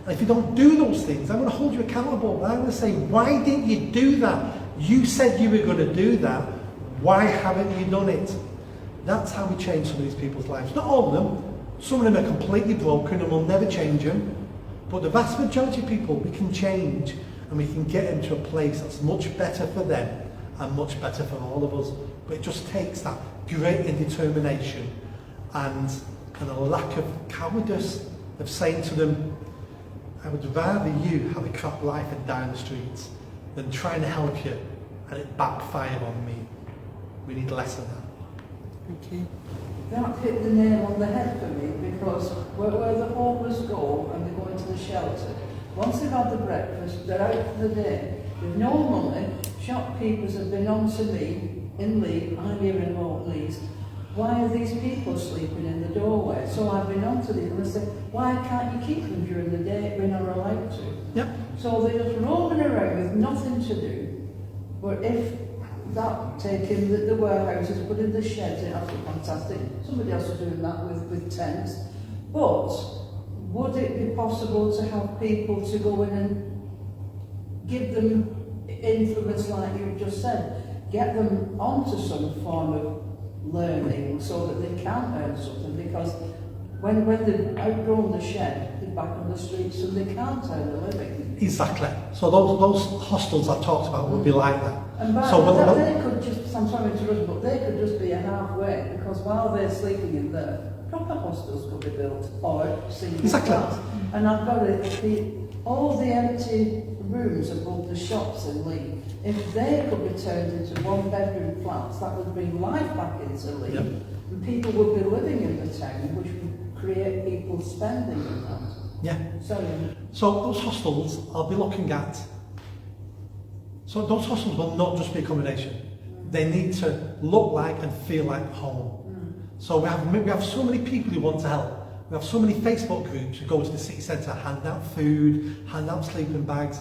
And if you don't do those things, I'm going to hold you accountable. And I'm going to say, why didn't you do that? You said you were going to do that. Why haven't you done it? That's how we change some of these people's lives. Not all of them. Some of them are completely broken and we'll never change them. But the vast majority of people we can change, and we can get them to a place that's much better for them and much better for all of us. But it just takes that great determination and and a lack of cowardice of saying to them, I would rather you have a crap life and die on the streets than trying to help you and it backfire on me. We need less of that. Thank you. That hit the nail on the head for me, because where the homeless go and they go into the shelter, once they've had the breakfast, they're out for the day. With no money, shopkeepers have been on to me in Leigh, I'm here in Morton Leeds, why are these people sleeping in the doorway? So I've been on to these and I said, why can't you keep them during the day when they're allowed to? Yep. So they're just roaming around with nothing to do. But if that taking the warehouses, putting the sheds in, that's fantastic. Somebody else is doing that with tents. But would it be possible to have people to go in and give them influence like you just said, get them onto some form of learning so that they can earn something, because when they've outgrown the shed, they're back on the streets and they can't earn a living. Exactly. So those hostels I talked about would be like that. And they could just, I'm sorry to interrupt, but they could just be a halfway, because while they're sleeping in there, proper hostels could be built, or single flats. And I've got all the empty rooms above the shops in Leigh, if they could be turned into one-bedroom flats, that would bring life back into Leigh. Yep. And people would be living in the town, which would create people spending in that. Yeah. Sorry. So those hostels I'll be looking at. So those hostels will not just be accommodation. They need to look like and feel like home. So we have so many people who want to help. We have so many Facebook groups who go to the city centre, hand out food, hand out sleeping bags.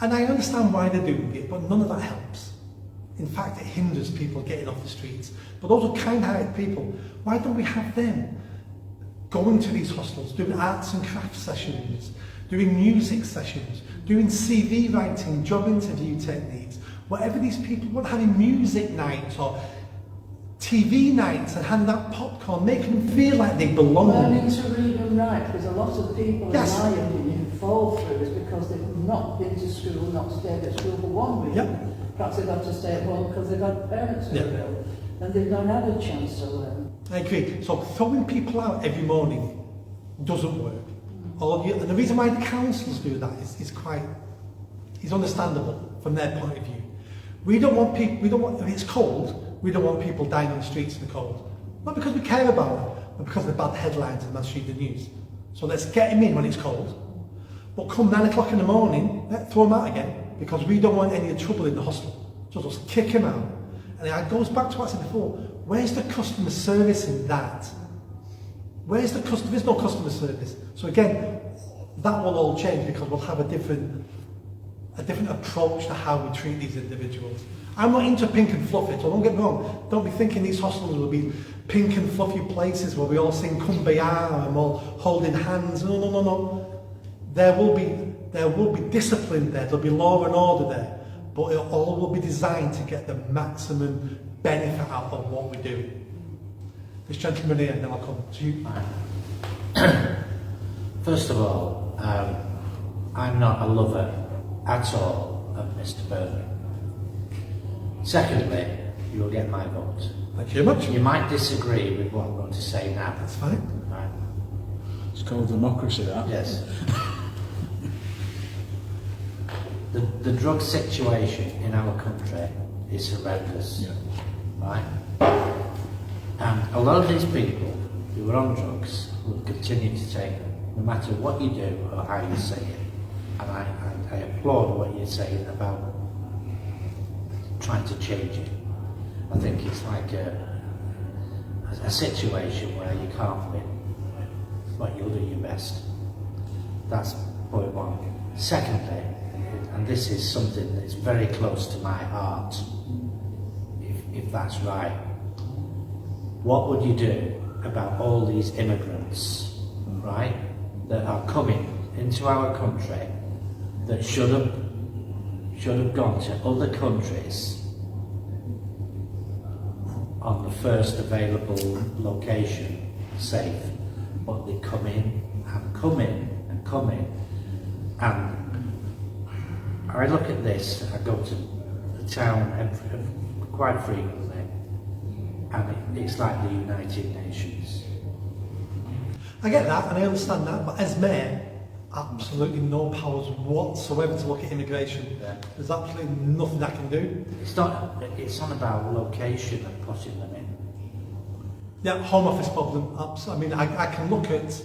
And I understand why they're doing it, but none of that helps. In fact, it hinders people getting off the streets. But those are kind-hearted people. Why don't we have them going to these hostels, doing arts and crafts sessions, doing music sessions, doing CV writing, job interview techniques, whatever these people want, having music nights or TV nights and handing out popcorn, making them feel like they belong. Learning to read and write, because a lot of people, Yes. in my opinion, who fall through is because they've not been to school, not stayed at school for one reason. Yep. Perhaps they've got to stay at home because they've got parents who are ill, and they've not had a chance to learn. I agree. So throwing people out every morning doesn't work. And the reason why the councils do that is understandable from their point of view. We don't want people, if it's cold, we don't want people dying on the streets in the cold. Not because we care about them, but because of the bad headlines and that's read the news. So let's get them in when it's cold. But come 9 o'clock in the morning, let's throw them out again, because we don't want any trouble in the hostel. So just kick them out. And it goes back to what I said before. Where's the customer service in that? Where's the customer? There's no customer service. So again, that will all change, because we'll have a different approach to how we treat these individuals. I'm not into pink and fluffy, so don't get me wrong. Don't be thinking these hostels will be pink and fluffy places where we all sing Kumbaya and all holding hands. No. There will be discipline there. There'll be law and order there, but it all will be designed to get the maximum benefit out of what we're doing. This gentleman here, and then I'll come to you. First of all, I'm not a lover at all of Mr. Burnham. Secondly, you will get my vote. Thank you very much. You might disagree with what I'm going to say now. That's fine. Right? It's called democracy, that. Yes. The drug situation in our country is horrendous. Yeah. Right? And a lot of these people who are on drugs will continue to take them, no matter what you do or how you say it. And I applaud what you're saying about trying to change it. I think it's like a situation where you can't win, but you'll do your best. That's point one. Secondly, and this is something that's very close to my heart, if that's right, what would you do about all these immigrants, right, that are coming into our country that should have gone to other countries on the first available location, safe, but they come in and come in and come in. And I look at this, I go to the town quite frequently, and it's like the United Nations. I get that and I understand that, but as mayor, absolutely no powers whatsoever to look at immigration. Yeah. There's absolutely nothing I can do. It's not. It's on about location and putting them in. Yeah, home office problem. I mean, I can look at,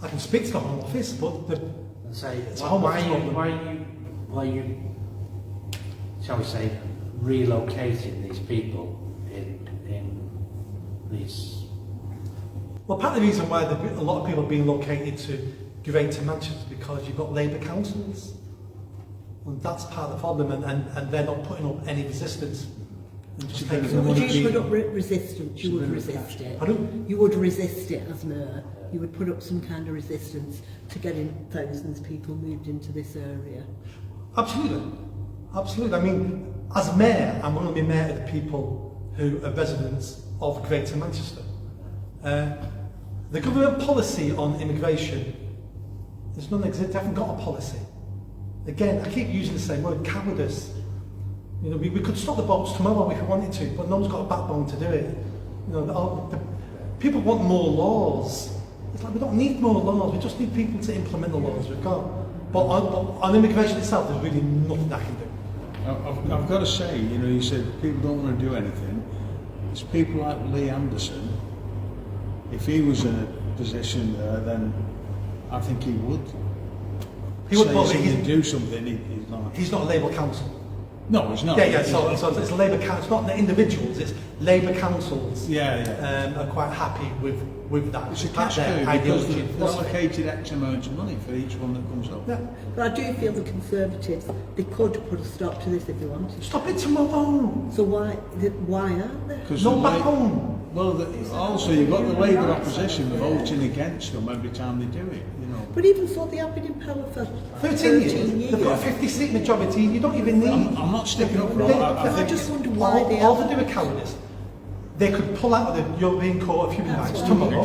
I can speak to the home office, but And say, it's a why, home why, office are you, problem. why are you, shall we say, relocating these people in these? Well, part of the reason why a lot of people are being located to Greater Manchester is because you've got Labour councils. And that's part of the problem, and they're not putting up any resistance. And just taking So the would money. you put up resistance? You would resist it. Pardon? You would resist it as mayor. You would put up some kind of resistance to getting thousands of people moved into this area. Absolutely. Absolutely. I mean, as mayor, I'm going to be mayor of the people who are residents of Greater Manchester. The government policy on immigration, there's none exist. They haven't got a policy. Again, I keep using the same word, cowardice. You know, we could stop the boats tomorrow if we wanted to, but no one's got a backbone to do it. You know, people want more laws. It's like we don't need more laws. We just need people to implement the laws we've got. But on immigration itself, there's really nothing I can do. I've got to say, you know, you said people don't want to do anything. It's people like Lee Anderson. If he was in a position there, then I think he would. He would, say but he's going he's, to do something. He's not. he's not a Labour council. No, he's not. Yeah. So it's a Labour council. It's not the individuals. It's Labour councils. Yeah. Are quite happy with that. It's a Part catch of their coup because ideology and they've philosophy. allocated X amount of money for each one that comes up. Yeah. But I do feel the Conservatives, they could put a stop to this if they wanted. Stop it tomorrow. So why aren't they? Because No the back La- home. Well, also you've got the Labour opposition voting against them every time they do it. You know. But even so, they have been in power for 13 years. They've got a 50-seat majority. You don't even need. I'm not sticking up for They- it. I just wonder why they all have. they do are cowardice. They could pull out of the European Court of Human Rights tomorrow,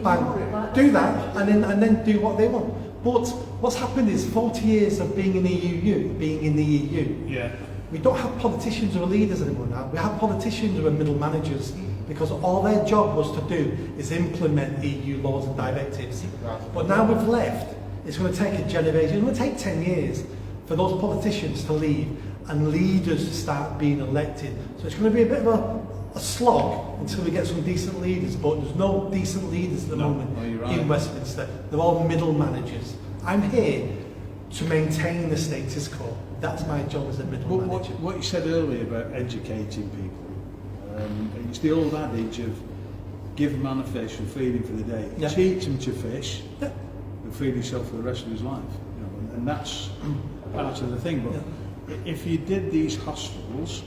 bang, do that, and then do what they want. But what's happened is 40 years of being in the EU, Yeah. we don't have politicians who are leaders anymore now. We have politicians who are middle managers because all their job was to do is implement EU laws and directives. But now we've left, it's going to take a generation, it's going to take 10 years for those politicians to leave and leaders to start being elected. So it's going to be a bit of a slog until we get some decent leaders, but there's no decent leaders at the moment you're right. in Westminster. They're all middle managers. I'm here to maintain the status quo. That's my job as a middle But manager. what you said earlier about educating people, it's the old adage of give a man a fish and feed him for the day. Yeah. Teach him to fish Yeah. and feed himself for the rest of his life. You know, and that's part of the thing. But if you did these hostels,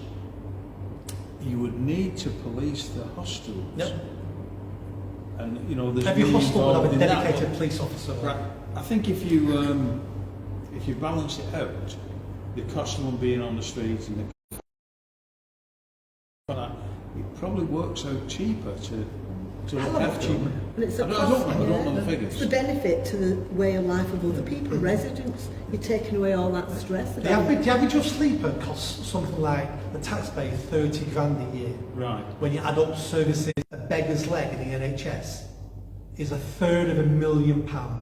you would need to police the hostels. Yep. And you know, there's Every me hostel would have involved a in that. dedicated police officer. Right. I think if you balance it out, the cost of them being on the street and it probably works out cheaper to look after them. And it's a I don't cost, know, I don't know the figures. It's the benefit to the way of life of other people, residents. You're taking away all that stress. The average of sleeper costs something like the taxpayer 30 grand a year. Right. When you add up services, a beggar's leg in the NHS is £1,300,000.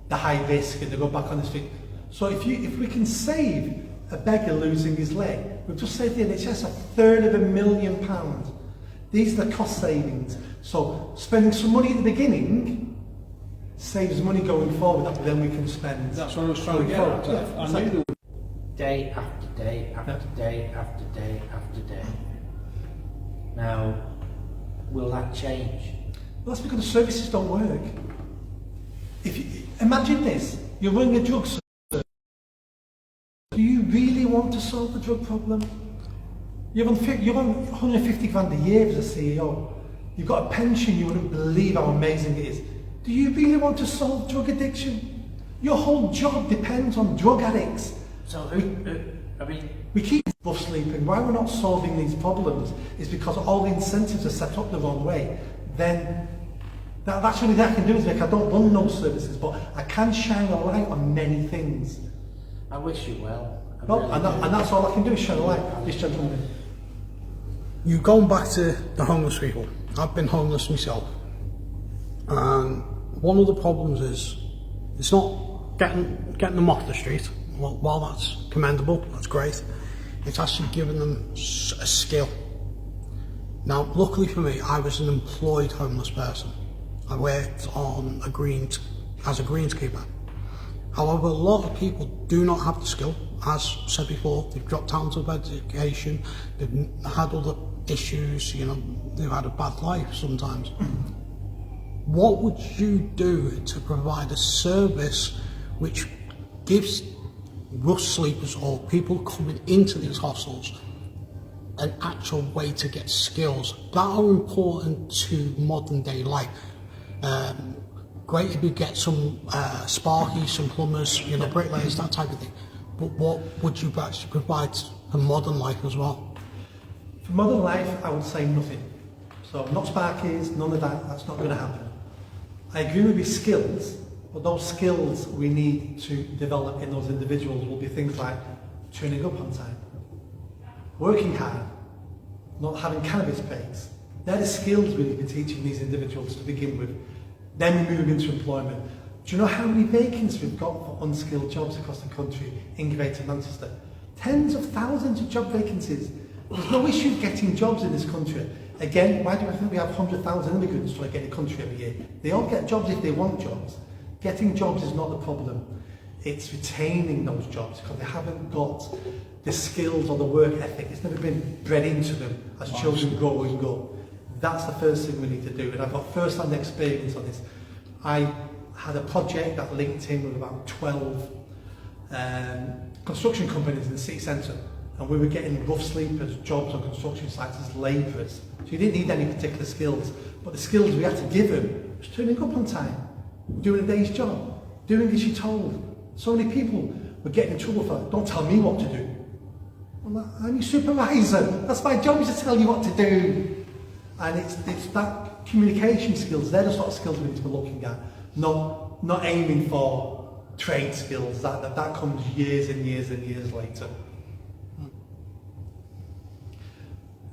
The high risk and they go back on the street. So if we can save a beggar losing his leg, we've just saved the NHS £250,000. These are the cost savings. So spending some money at the beginning saves money going forward that then we can spend. That's what I was trying to going get forward. at. Yeah, I it's knew like- there Day after day after day after day after day. Now, will that change? Well, that's because the services don't work. If you, imagine this, you're running a drug service. Do you really want to solve the drug problem? You're on 150 grand a year as a CEO. You've got a pension, you wouldn't believe how amazing it is. Do you really want to solve drug addiction? Your whole job depends on drug addicts. So, We keep buff sleeping. Why we're not solving these problems is because all the incentives are set up the wrong way. Then that's the only thing I can do is I don't run no services, but I can shine a light on many things. I wish you well. I Well, really and do. that's all I can do is shine a light. This gentleman. You going back to the homeless people. I've been homeless myself. And one of the problems is it's not getting them off the street. Well, while that's commendable, that's great, it's actually giving them a skill. Now, luckily for me, I was an employed homeless person. I worked on as a greenskeeper. However, a lot of people do not have the skill. As said before, they've dropped out of education, they've had other issues, they've had a bad life sometimes. What would you do to provide a service which gives rust sleepers or people coming into these hostels an actual way to get skills that are important to modern day life? Great if you get some sparkies, some plumbers, bricklayers, that type of thing. But what would you actually provide for modern life as well? For modern life, I would say nothing. So not sparkies, none of that, that's not going to happen. I agree with your skills, but those skills we need to develop in those individuals will be things like turning up on time, working hard, not having cannabis breaks. They're the skills we need to be teaching these individuals to begin with. Then we move into employment. Do you know how many vacancies we've got for unskilled jobs across the country in Greater Manchester? Tens of thousands of job vacancies. There's no issue getting jobs in this country. Again, why do I think we have 100,000 immigrants trying to get in the country every year? They all get jobs if they want jobs. Getting jobs is not the problem. It's retaining those jobs because they haven't got the skills or the work ethic. It's never been bred into them as children grow and go. That's the first thing we need to do. And I've got first-hand experience on this. I had a project that linked in with about 12 construction companies in the city centre, and we were getting rough sleepers jobs on construction sites as labourers. So you didn't need any particular skills, but the skills we had to give them was turning up on time, doing a day's job, doing as you're told. So many people were getting in trouble for, don't tell me what to do. I'm your supervisor, that's my job, is to tell you what to do. And it's that communication skills, they're the sort of skills we need to be looking at, not aiming for trade skills, that comes years and years and years later.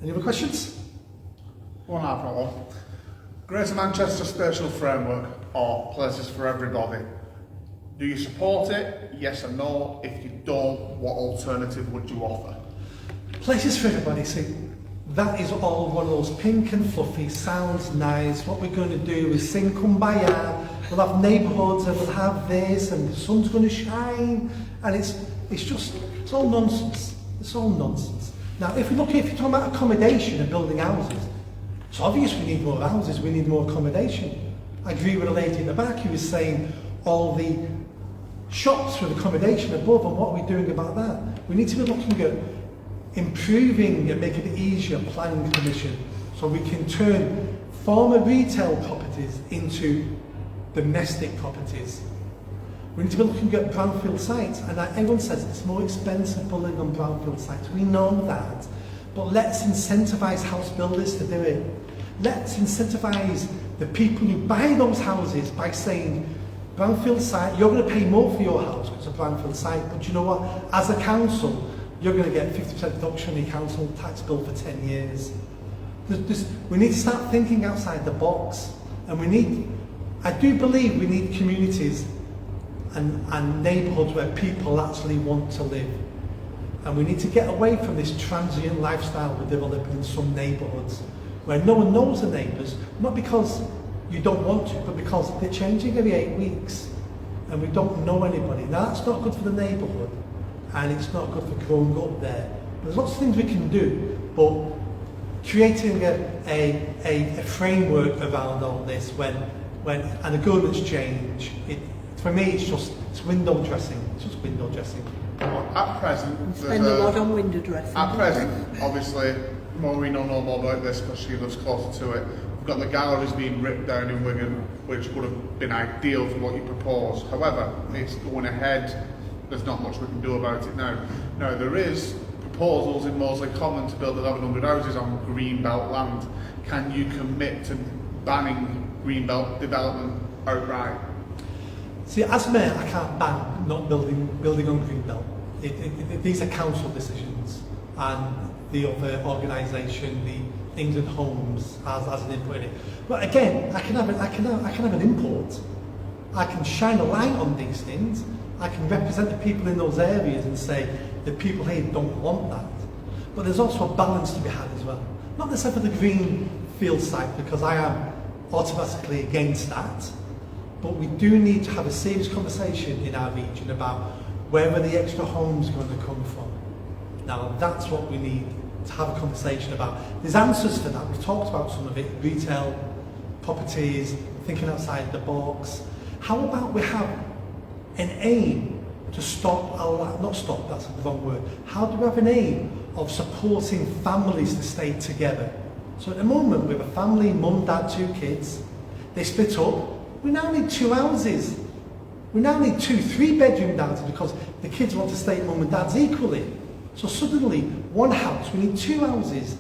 Any other questions? One I've got one. Greater Manchester Spatial Framework, or Places for Everybody. Do you support it? Yes or no? If you don't, what alternative would you offer? Places for Everybody, see, that is all one of those pink and fluffy, sounds nice. What we're going to do is sing Kumbaya, we'll have neighbourhoods and we'll have this and the sun's going to shine, and it's all nonsense. It's all nonsense. Now, if you're talking about accommodation and building houses, it's obvious we need more houses, we need more accommodation. I agree with a lady in the back who was saying all the shops with accommodation above, and what are we doing about that? We need to be looking at improving and making it easier planning permission so we can turn former retail properties into domestic properties. We need to be looking at brownfield sites, and everyone says it's more expensive building on brownfield sites. We know that, but let's incentivise house builders to do it. Let's incentivise the people who buy those houses by saying, brownfield site, you're going to pay more for your house because it's a brownfield site, but you know what, as a council, you're going to get 50% reduction in your council tax bill for 10 years. We need to start thinking outside the box, and I do believe we need communities and neighbourhoods where people actually want to live. And we need to get away from this transient lifestyle we're developing in some neighbourhoods, where no one knows the neighbours, not because you don't want to, but because they're changing every 8 weeks, and we don't know anybody. Now that's not good for the neighbourhood, and it's not good for growing up there. There's lots of things we can do, but creating a framework around all this and the government's change, for me it's window dressing. It's just window dressing. At present, Spend a lot on window dressing. At present, obviously, Maureen will know more about this because she lives closer to it. We've got the galleries being ripped down in Wigan, which would have been ideal for what you propose. However, it's going ahead. There's not much we can do about it now. Now, there is proposals in Moseley Common to build 1,100 houses on greenbelt land. Can you commit to banning greenbelt development outright? See, as mayor, I can't ban not building on greenbelt. These are council decisions, and the other organisation, England Homes as an input in it. But again, I can have an input. I can shine a light on these things. I can represent the people in those areas and say the people here don't want that. But there's also a balance to be had as well. Not necessarily for the green field site, because I am automatically against that. But we do need to have a serious conversation in our region about where are the extra homes going to come from. Now that's what we need to have a conversation about. There's answers for that. We've talked about some of it, retail, properties, thinking outside the box. How about we have an aim to not stop, that's the wrong word. How do we have an aim of supporting families to stay together? So at the moment we have a family, mum, dad, 2 kids. They split up. We now need 2 houses. We now need 2 3-bedroom houses because the kids want to stay at mum and dad's equally. So suddenly, 1 house, we need 2 houses.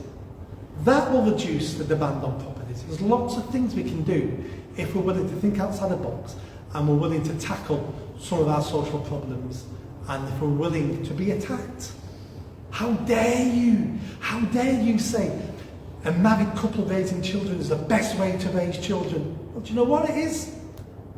That will reduce the demand on properties. There's lots of things we can do if we're willing to think outside the box and we're willing to tackle some of our social problems and if we're willing to be attacked. How dare you say a married couple raising children is the best way to raise children? Well, do you know what it is?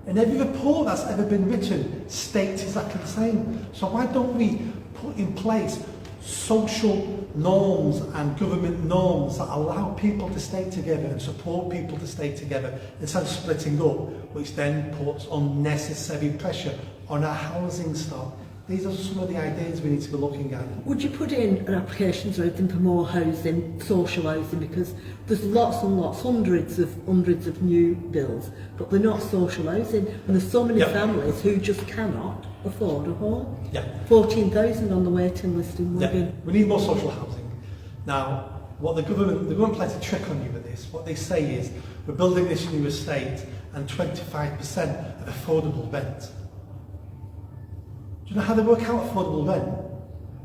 And every report that's ever been written states exactly the same. So why don't we put in place social norms and government norms that allow people to stay together and support people to stay together instead of splitting up, which then puts unnecessary pressure on our housing stock. These are some of the ideas we need to be looking at. Would you put in an application for more housing, social housing, because there's lots and lots, hundreds of new builds, but they're not social housing, and there's so many families who just cannot afford a home. 14,000 on the waiting list in Wigan. We need more social housing. Now, what the government plays a trick on you with this. What they say is, we're building this new estate and 25% of affordable rent. Do you know how they work out affordable rent?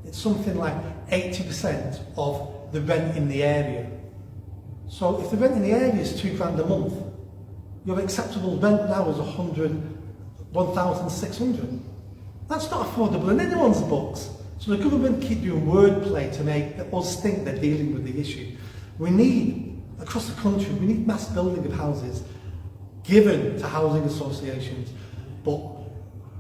It's something like 80% of the rent in the area. So if the rent in the area is £2,000 a month, your acceptable rent now is 1,600. That's not affordable in anyone's books. So the government keep doing wordplay to make us think they're dealing with the issue. We need, across the country, we need mass building of houses given to housing associations, but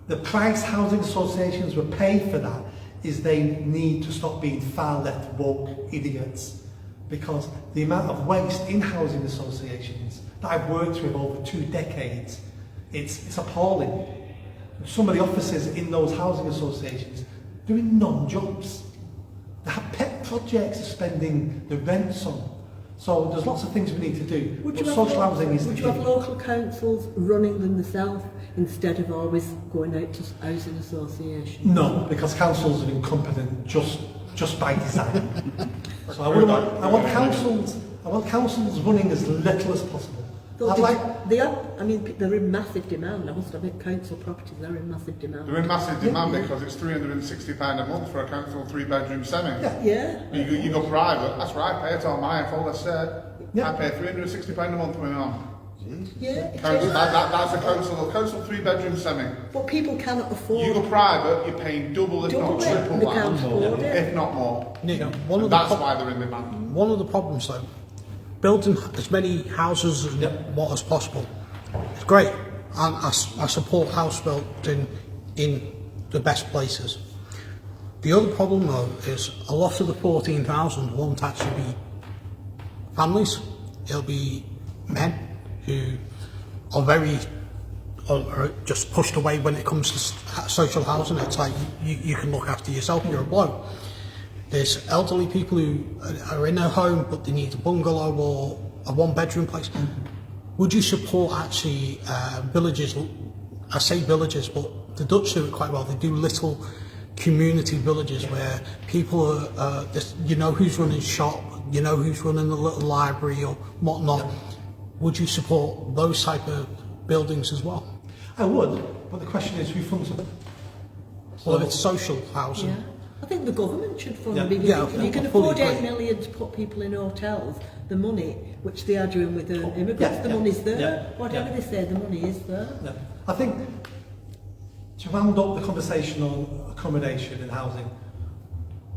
the price housing associations will pay for that is they need to stop being far left woke idiots, because the amount of waste in housing associations that I've worked with over 2 decades, it's appalling. Some of the officers in those housing associations doing non-jobs. They have pet projects they're spending the rents on. So there's lots of things we need to do. Would you have local councils running them themselves instead of always going out to housing associations? No, because councils are incompetent just by design. So I want councils running as little as possible. They're in massive demand. I must admit, council properties are in massive demand. They're in massive demand because it's £360 a month for a council 3-bedroom semi. You go private, that's right, pay it on my full estate. I pay £360 a month for my mum. That's a council 3-bedroom semi. But people cannot afford. You go private, you're paying double if not triple that, if not more. That's why they're in demand. One of the problems though, building as many houses as possible. It's great, and I support house building in the best places. The other problem though is a lot of the 14,000 won't actually be families. It'll be men who are just pushed away when it comes to social housing. It's like you can look after yourself, you're a bloke. There's elderly people who are in their home but they need a bungalow or a 1-bedroom place. Would you support actually villages? I say villages, but the Dutch do it quite well. They do little community villages where people are, you know who's running shop, you know who's running the little library or whatnot. Would you support those type of buildings as well? I would, but the question is who funds them? Well, if it's social housing. Yeah. I think the government should fund them, because if you can afford 8 million to put people in hotels, the money, which they are doing with the immigrants, the money's there. Whatever they say, the money is there. I think to round up the conversation on accommodation and housing,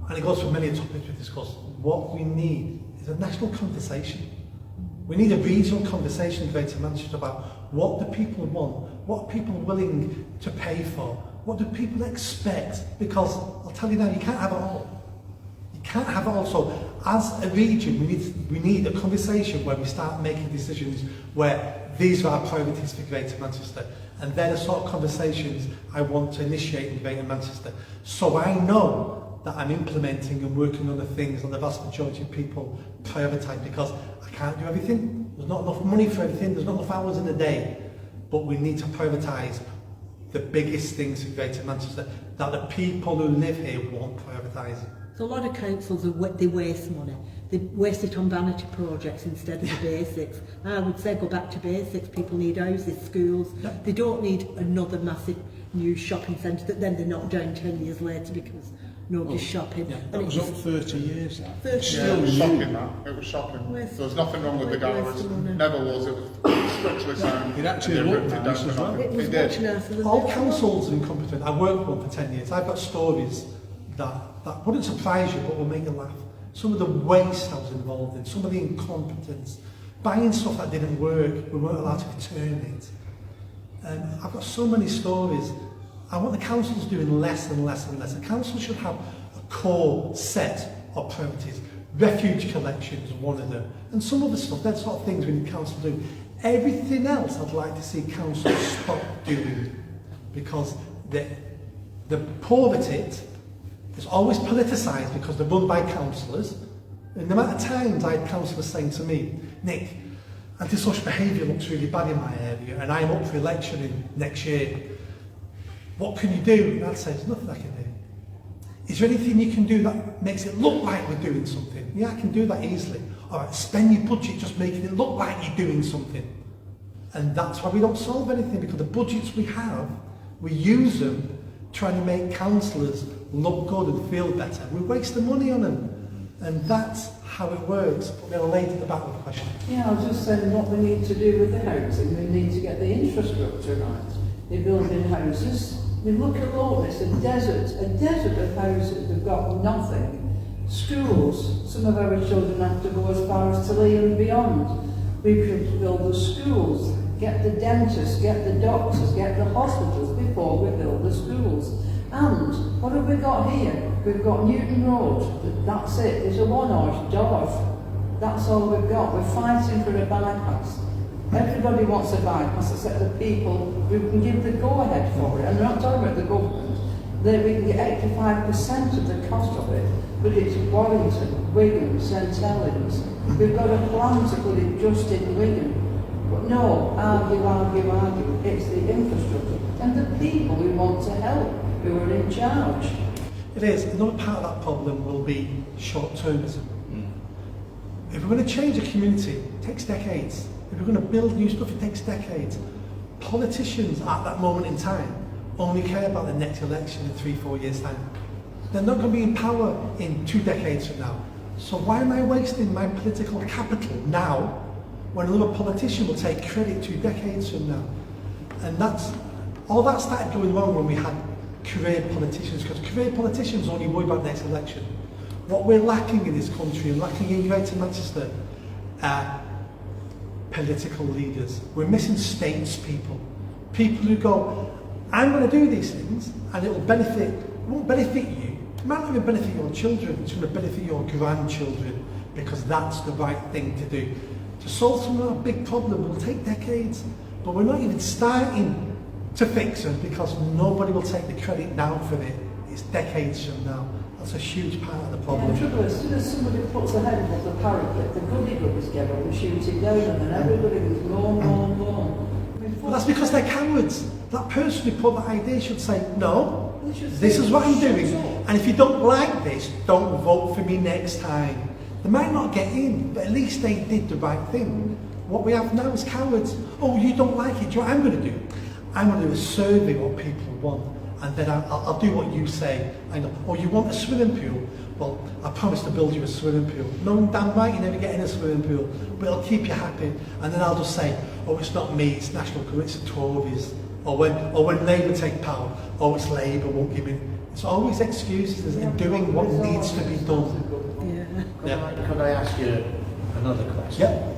and it goes for many topics we discussed, what we need is a national conversation. We need a regional conversation in Greater Manchester about what do people want, what are people willing to pay for, what do people expect, because I'll tell you now, you can't have it all. You can't have it all. So as a region, we need a conversation where we start making decisions where these are our priorities for Greater Manchester. And they're the sort of conversations I want to initiate in Greater Manchester. So I know that I'm implementing and working on the things that the vast majority of people prioritise, because I can't do everything. There's not enough money for everything. There's not enough hours in a day. But we need to prioritise the biggest things in Greater Manchester that the people who live here want prioritising. So a lot of councils, they waste money. They waste it on vanity projects instead of the basics. I would say go back to basics. People need houses, schools. Yep. They don't need another massive new shopping centre that then they knock down 10 years later because nobody's shopping. yeah, That was up 30 years, that. 30 Yeah, it was shocking that. It was shocking. Where's- There was nothing wrong with the where's galleries. the money? Never was. It was structurally sound. It actually And they looked ripped it nice down as for well. nothing. It was It did. much nicer than All this. councils are incompetent. I worked for one for 10 years. I've got stories that wouldn't surprise you, but will make you laugh. Some of the waste I was involved in, some of the incompetence, buying stuff that didn't work, we weren't allowed to return it. I've got so many stories. I want the councils doing less and less and less. The council should have a core set of priorities. Refuge collection is one of them. And some other stuff, that sort of things we need council to do. Everything else I'd like to see council stop doing, because the poverty is always politicised because they're run by councillors. And the amount of times I had councillors saying to me, Nick, antisocial behaviour looks really bad in my area and I'm up for election in next year. What can you do? And I'd say, there's nothing I can do. Is there anything you can do that makes it look like we're doing something? Yeah, I can do that easily. All right, spend your budget just making it look like you're doing something. And that's why we don't solve anything, because the budgets we have, we use them trying to make councillors look good and feel better. We waste the money on them. And that's how it works. But we're late at the back with the question. Yeah, I was just saying what we need to do with the housing. We need to get the infrastructure right. They're building houses. I mean, look at all this, a desert of houses. They've got nothing. Schools, some of our children have to go as far as Tilly and beyond. We could build the schools, get the dentists, get the doctors, get the hospitals before we build the schools. And what have we got here? We've got Newton Road. That's it. There's a one-horse Dorf. That's all we've got. We're fighting for a bypass. Everybody wants a bypass except the people who can give the go-ahead for it. And we're not talking about the government. That we can get 85% of the cost of it, but it's Warrington, Wigan, St Helens. We've got a plan to put it just in Wigan. But no, argue. It's the infrastructure and the people who want to help, who are in charge. It is. Another part of that problem will be short-termism. If we're going to change a community, it takes decades. If we're going to build new stuff, it takes decades. Politicians at that moment in time only care about the next election in 3-4 years' time. They're not going to be in power in 2 decades from now. So why am I wasting my political capital now when another politician will take credit 2 decades from now? And all that started going wrong when we had career politicians, because career politicians only worry about the next election. What we're lacking in this country and lacking in Greater Manchester are political leaders. We're missing statespeople. People who go, I'm going to do these things and it won't benefit you. It might not even benefit your children, it's going to benefit your grandchildren, because that's the right thing to do. To solve some of our big problem will take decades, but we're not even starting to fix them because nobody will take the credit now for it. It's decades from now. That's a huge part of the problem. The trouble is, as soon as somebody puts a head above the parapet, the goody-goodies get up and shoot it down, and then everybody goes, more. Well, that's because they're cowards. That person who put that idea should say, no, this is what I'm doing, and if you don't like this, don't vote for me next time. They might not get in, but at least they did the right thing. What we have now is cowards. Oh, you don't like it, do you know what I'm going to do? I'm going to do a survey what people want, and then I'll do what you say. I know, oh, you want a swimming pool? Well, I promise to build you a swimming pool. No, damn right, you never get in a swimming pool, but it'll keep you happy. And then I'll just say, oh, it's not me, it's National Government, it's the Tories. Or when Labour take power, oh, it's Labour, won't give me. It's always excuses and doing what needs to be done. Yeah. Could I ask you another question. Yep.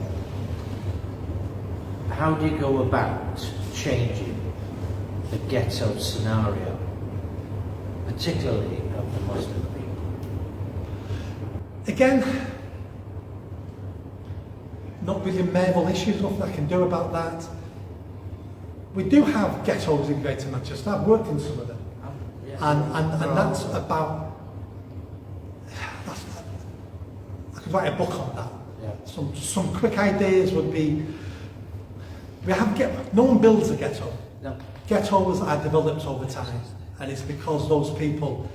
How do you go about changing the ghetto scenario, particularly of the Muslim people? Again, not really mayoral issues, nothing I can do about that. We do have ghettos in Greater Manchester. I've worked in some of them. And that's about, I could write a book on that. Yeah. Some quick ideas would be, no one builds a ghetto. No. Ghettos are developed over time, and it's because those people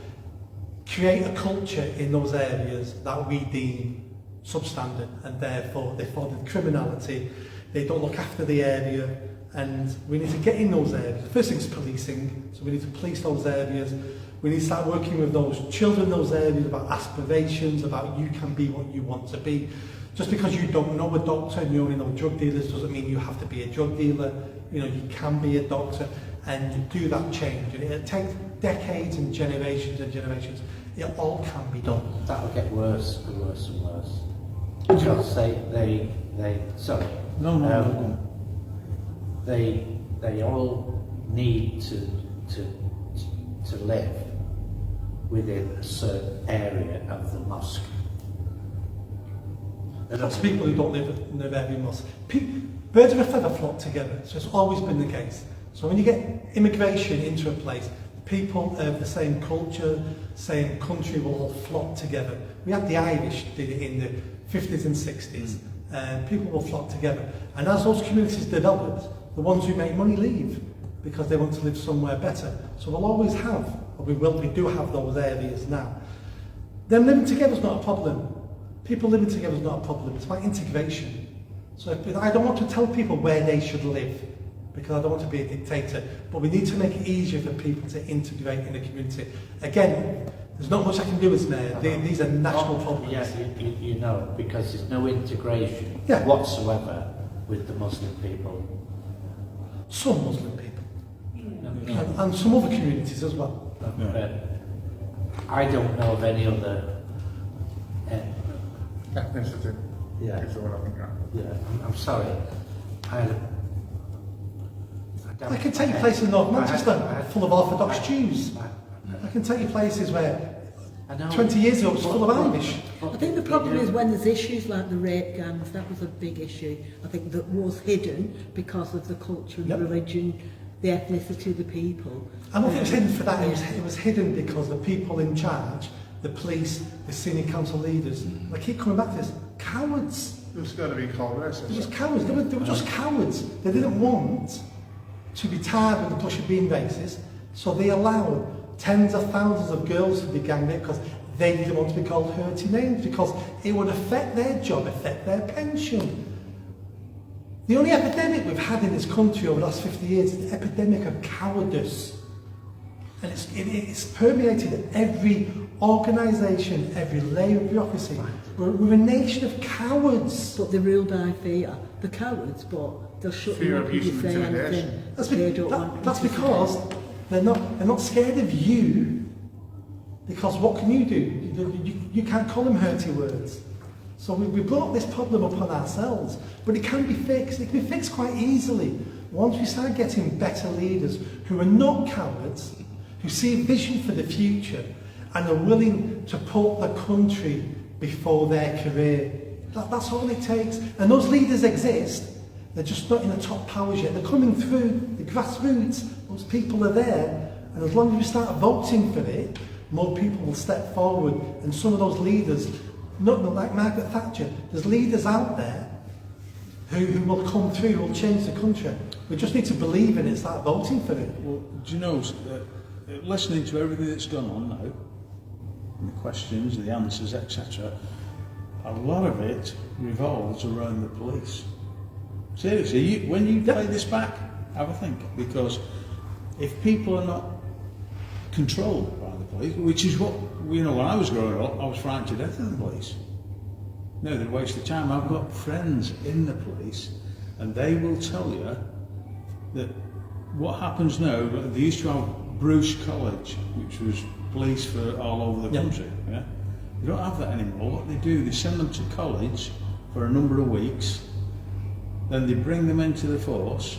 create a culture in those areas that we deem substandard, and therefore they fall into criminality, they don't look after the area, and we need to get in those areas. The first thing is policing, so we need to police those areas. We need to start working with those children in those areas about aspirations, about you can be what you want to be. Just because you don't know a doctor and you only know drug dealers doesn't mean you have to be a drug dealer. You know, you can be a doctor and you do that change. And it takes decades and generations and generations. It all can be done. That'll get worse and worse and worse. Because they sorry. No. They all need to live within a certain area of the mosque. That's people who don't live in the area mosque. Birds of a feather flock together. So it's always been the case. So when you get immigration into a place, people of the same culture, same country will all flock together. We had the Irish did it in the 50s and 60s. People will flock together. And as those communities developed, the ones who make money leave because they want to live somewhere better. So we'll always have, or we do have those areas now. Them living together is not a problem. People living together is not a problem. It's about integration. So I don't want to tell people where they should live because I don't want to be a dictator. But we need to make it easier for people to integrate in the community. Again, there's not much I can do as mayor. These are national problems. Yes, you know, because there's no integration whatsoever with the Muslim people. Some Muslim people. And some other communities as well. I don't know of any other ethnicity. Yeah. Is the one I think of. Yeah, I'm sorry. I can take you places in North Manchester full of Orthodox Jews. I can take you places where 20 years ago it was full of Irish. I think the problem is when there's issues like the rape gangs, that was a big issue. I think that was hidden because of the culture, the religion, the ethnicity of the people. I don't think it was hidden for that. It was hidden because the people in charge, the police, the senior council leaders, I keep coming back to this, cowards. It was going to be called They were racist. just cowards. They were just cowards. They didn't want to be tarred with the brush of being racist, so they allowed tens of thousands of girls to be gang raped because they didn't want to be called hurty names because it would affect their job, affect their pension. The only epidemic we've had in this country over the last 50 years is the epidemic of cowardice. And it's permeated every organisation, every layer of bureaucracy. We're a nation of cowards. But they're ruled by fear. The cowards, but they'll shut you Fear, up if abuse you and say intimidation. anything. That's, They don't want that's you to because say. they're not scared of you. Because what can you do? You can't call them hurty words. So we brought this problem upon ourselves. But it can be fixed. It can be fixed quite easily. Once we start getting better leaders who are not cowards, who see a vision for the future and are willing to put the country before their career. That's all it takes. And those leaders exist. They're just not in the top powers yet. They're coming through the grassroots. Those people are there. And as long as we start voting for it, more people will step forward. And some of those leaders, not like Margaret Thatcher, there's leaders out there who will come through, who will change the country. We just need to believe in it, start voting for it. Well, do you know, listening to everything that's gone on now, and the questions, the answers, etc., a lot of it revolves around the police. Seriously, when you play this back, have a think. Because if people are not controlled by the police, which is what, when I was growing up, I was frightened to death of the police. No, they're a waste of time. I've got friends in the police, and they will tell you that what happens now, they used to have Bruce College, which was police for all over the country. Yeah? They don't have that anymore. What they do, they send them to college for a number of weeks, then they bring them into the force,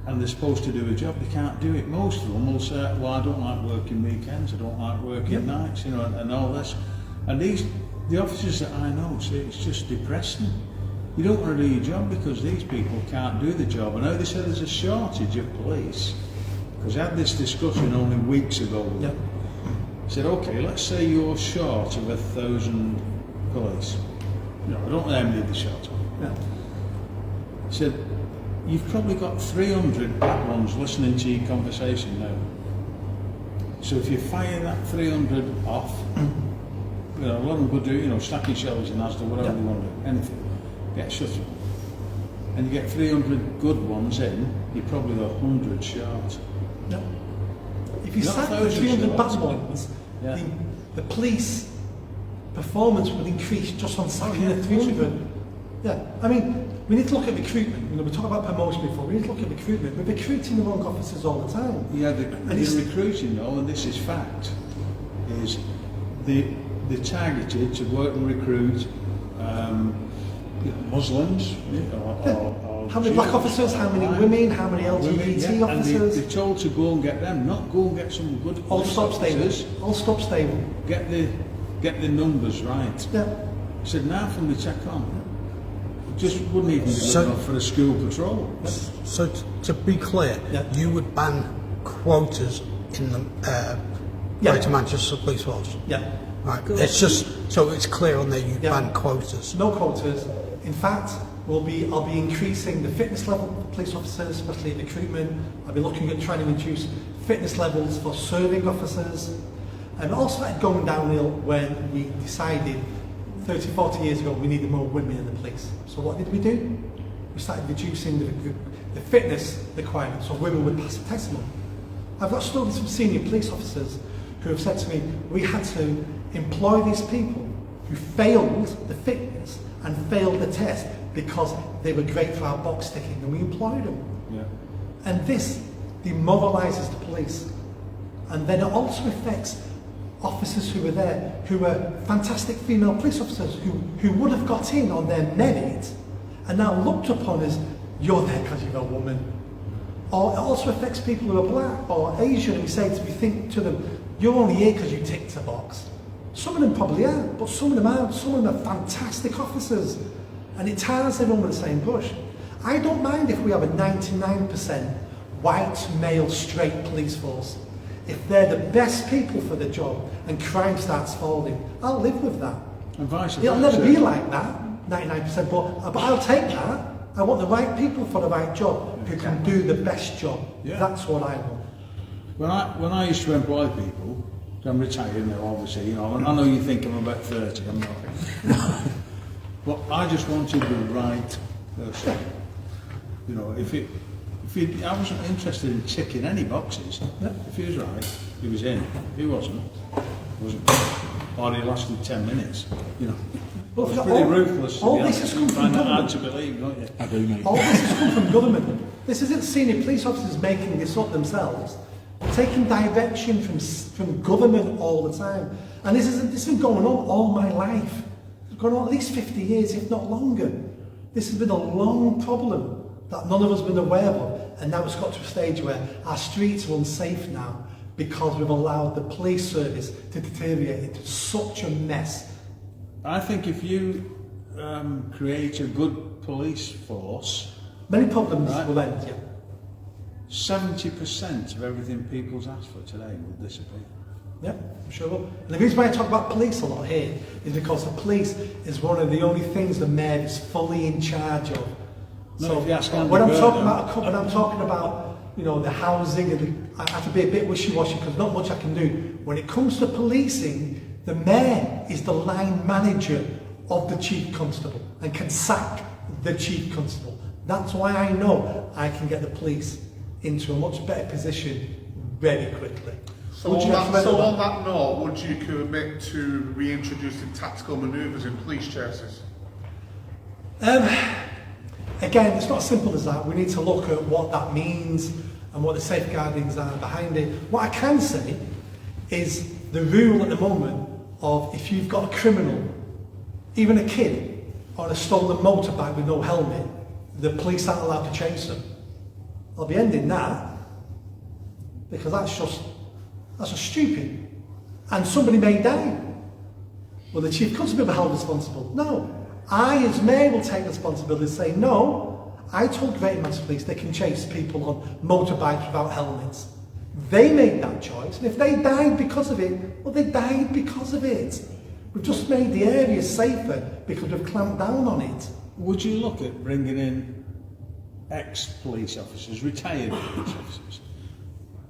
and they're supposed to do a job. They can't do it. Most of them will say, well, I don't like working weekends, I don't like working nights, you know, and all this. And the officers that I know say it's just depressing. You don't want to do your job because these people can't do the job. I know they said there's a shortage of police, because I had this discussion only weeks ago with them. I said, okay, let's say you're short of 1,000 police. You know, I don't know how many they're short of. Yeah. I said, you've probably got 300 black ones listening to your conversation now. So if you fire that 300 off, you know, a lot of them could do, you know, stacking shelves in Asda, whatever they want to do, anything, get shut up. And you get 300 good ones in, you're probably got 100 short. Yeah. If you Not sack the thousands, 300 though, bad that's ones, Yeah. the police performance would increase just on sacking the 300. Yeah, I mean, we need to look at recruitment. You know, we talked about promotion before. We need to look at recruitment. We're recruiting the wrong officers all the time. Yeah, the it's- recruiting though, and this is fact, is they're targeted to work and recruit you know, Muslims or How many black officers, how many women, how many LGBT officers? And they're told to go and get them, not go and get some good All police stop officers. stable. All stop stable. Get the numbers right. Yeah. I said, now from the tech on, it just wouldn't even be good So- enough for a school patrol. So to be clear, Yeah. you would ban quotas in the Yeah. Greater Manchester Police Force? Yeah. Right. It's just so it's clear on there. You Yeah. ban quotas. No quotas. In fact, I'll be increasing the fitness level for police officers, especially recruitment. I'll be looking at trying to reduce fitness levels for serving officers. And it all started going downhill when we decided 30, 40 years ago we needed more women in the police. So what did we do? We started reducing the fitness requirements so women would pass the testimony. I've got stories from senior police officers who have said to me, we had to employ these people who failed the fitness and failed the test because they were great for our box ticking, and we employed them. Yeah. And this demoralises the police. And then it also affects officers who were there, who were fantastic female police officers who would have got in on their merit and now looked upon as, you're there because you're a woman. Or it also affects people who are black or Asian, and we think to them, you're only here because you ticked a box. Some of them probably are, but some of them aren't. Some of them are fantastic officers. And it ties everyone with the same brush. I don't mind if we have a 99% white, male, straight police force. If they're the best people for the job and crime starts falling, I'll live with that. And vice versa. It'll never be like that, 99%, but I'll take that. I want the right people for the right job who can do the best job. Yeah. That's what I want. When I used to employ people, I'm retired now obviously, you know, and I know you think I'm about 30, I'm not. But I just wanted the right person. You know, I wasn't interested in ticking any boxes. If he was right, he was in. If he wasn't, or he lasted 10 minutes. You know, Well, it was pretty ruthless. all To be this honest. has You come find from that hard to government. believe, don't you? I do, mate. All this has come from government. This isn't senior police officers making this up themselves. They're taking direction from government all the time. And this has been going on all my life. It's gone on at least 50 years, if not longer. This has been a long problem that none of us have been aware of. And now it's got to a stage where our streets are unsafe now because we've allowed the police service to deteriorate into such a mess. I think if you create a good police force, Many problems Right. will end, yeah. 70% of everything people's asked for today will disappear. Yeah, I'm sure will. And the reason why I talk about police a lot here is because the police is one of the only things the mayor is fully in charge of. No, if you ask Andy when I'm Burnham- talking about, you know, the housing, and I have to be a bit wishy-washy because not much I can do. When it comes to policing, the mayor is the line manager of the chief constable and can sack the chief constable. That's why I know I can get the police into a much better position very quickly. So, Would you on recommend that, on that note, would you commit to reintroducing tactical manoeuvres in police chases? Again, it's not as simple as that. We need to look at what that means and what the safeguardings are behind it. What I can say is the rule at the moment of if you've got a criminal, even a kid, on a stolen motorbike with no helmet, the police aren't allowed to chase them. I'll be ending that, because that's just stupid. And somebody may die. Well, the Chief Constable will be held responsible. No. I, as Mayor, will take responsibility and say, no, I told Greater Manchester Police they can chase people on motorbikes without helmets. They made that choice, and if they died because of it, well, they died because of it. We've just made the area safer because we've clamped down on it. Would you look at bringing in ex-police officers, retired police officers,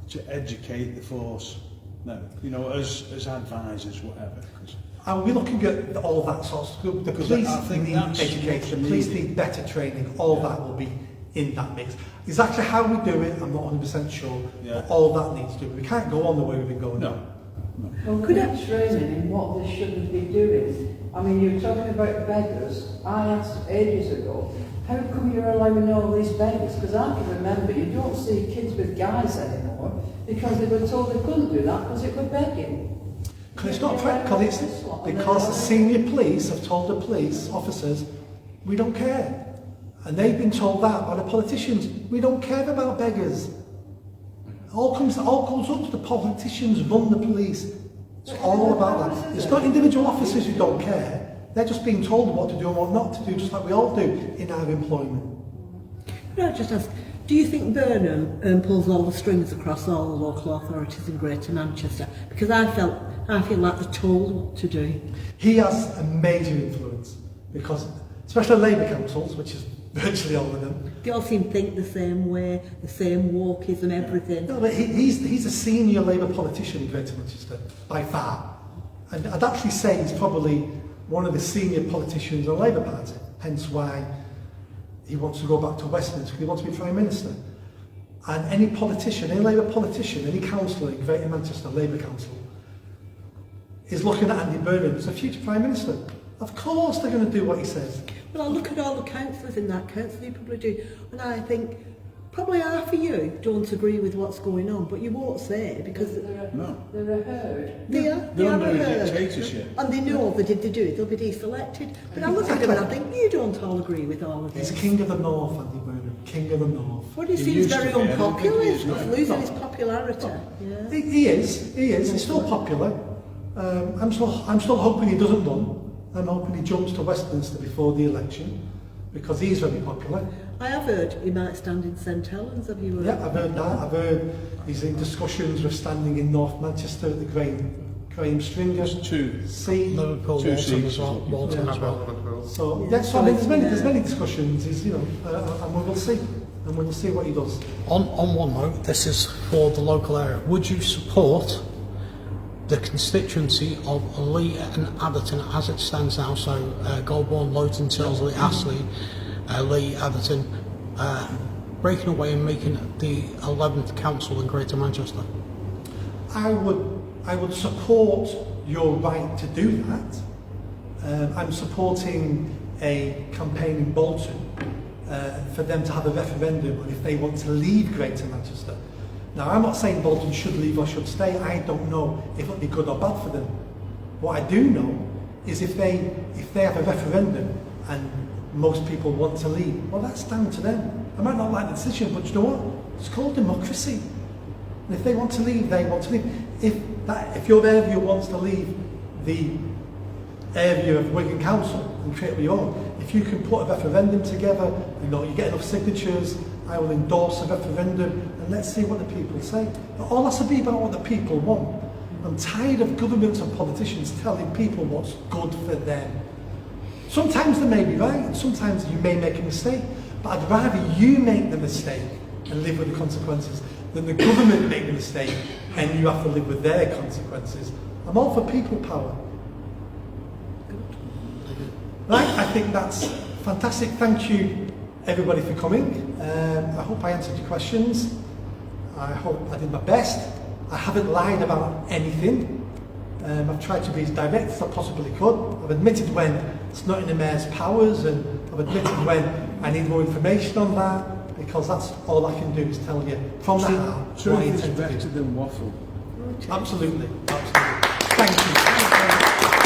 to educate the force? No, you know, as advisors, whatever. Are we looking at all that sort of stuff? The police need education, the police need better training, all that will be in that mix. Exactly how we do it, I'm not 100% sure, but all that needs to do. We can't go on the way we've been going. No. Well, could have training in what they shouldn't be doing. I mean, you're talking about beggars. I asked ages ago, how come you're allowing all these beggars? Because I can remember you don't see kids with guys anymore because they were told they couldn't do that because it was begging. Because it's not practical, it's because the senior police have told the police officers, we don't care. And they've been told that by the politicians, we don't care about beggars. All goes up to the politicians run the police. It's all about that. It's not individual officers who don't care. They're just being told what to do and what not to do, just like we all do in our employment. Could I just ask, do you think Burnham pulls all the strings across all the local authorities in Greater Manchester? Because I feel like they're told what to do. He has a major influence because, especially Labour councils, which is virtually all of them. They all seem to think the same way, the same wokeism, everything. No, but he's a senior Labour politician in Greater Manchester, by far. And I'd actually say he's probably one of the senior politicians in the Labour Party, hence why he wants to go back to Westminster, because he wants to be Prime Minister. And any politician, any Labour politician, any councillor in Greater Manchester Labour Council is looking at Andy Burnham as a future Prime Minister. Of course they're going to do what he says. Well, I look at all the councillors in that council, you probably do, and I think probably half of you don't agree with what's going on, but you won't say it because they're a herd. they are They're a under a herd. dictatorship. And they know that if they do it, they'll be deselected. But I look at them and I think you don't all agree with all of He's this. King of the North, Andy Burnham, King of the North. Well, he He seems used very to be, I don't think unpopular. he is He's now. losing his popularity. Yeah. He is. He's still popular. I'm still hoping he doesn't run. I'm hoping he jumps to Westminster before the election, because he's very popular. I have heard he might stand in St Helens. Have you heard? Yeah, I've heard that. I've heard he's in discussions with standing in North Manchester at the Graham Stringers. Two. Liverpool, Two Walton seats as well. is what you Walton Yeah. as well. So Yeah, so I mean, there's yeah. many discussions. Is and we will see, and we will see what he does. On one note, this is for the local area. Would you support the constituency of Lee and Atherton as it stands now? So Goulburn, Lowton, Tilsley, Astley, Lee, Atherton, breaking away and making the 11th council in Greater Manchester. I would support your right to do that. I'm supporting a campaign in Bolton for them to have a referendum on if they want to leave Greater Manchester. Now, I'm not saying Bolton should leave or should stay. I don't know if it'll be good or bad for them. What I do know is if they have a referendum and most people want to leave, well, that's down to them. I might not like the decision, but you know what? It's called democracy. And if they want to leave, they want to leave. If your area wants to leave the area of Wigan Council and create your own, if you can put a referendum together, you get enough signatures, I will endorse a referendum, and let's see what the people say. But all has to be about what the people want. I'm tired of governments and politicians telling people what's good for them. Sometimes they may be right, and sometimes you may make a mistake, but I'd rather you make the mistake and live with the consequences than the government make the mistake and you have to live with their consequences. I'm all for people power. Right, I think that's fantastic. Thank you everybody for coming. I hope I answered your questions. I hope I did my best. I haven't lied about anything. I've tried to be as direct as I possibly could. I've admitted when it's not in the Mayor's powers, and I've admitted when I need more information on that, because that's all I can do is tell you from the heart what I Truth is intend to better do. than waffle. Absolutely, absolutely. Thank you.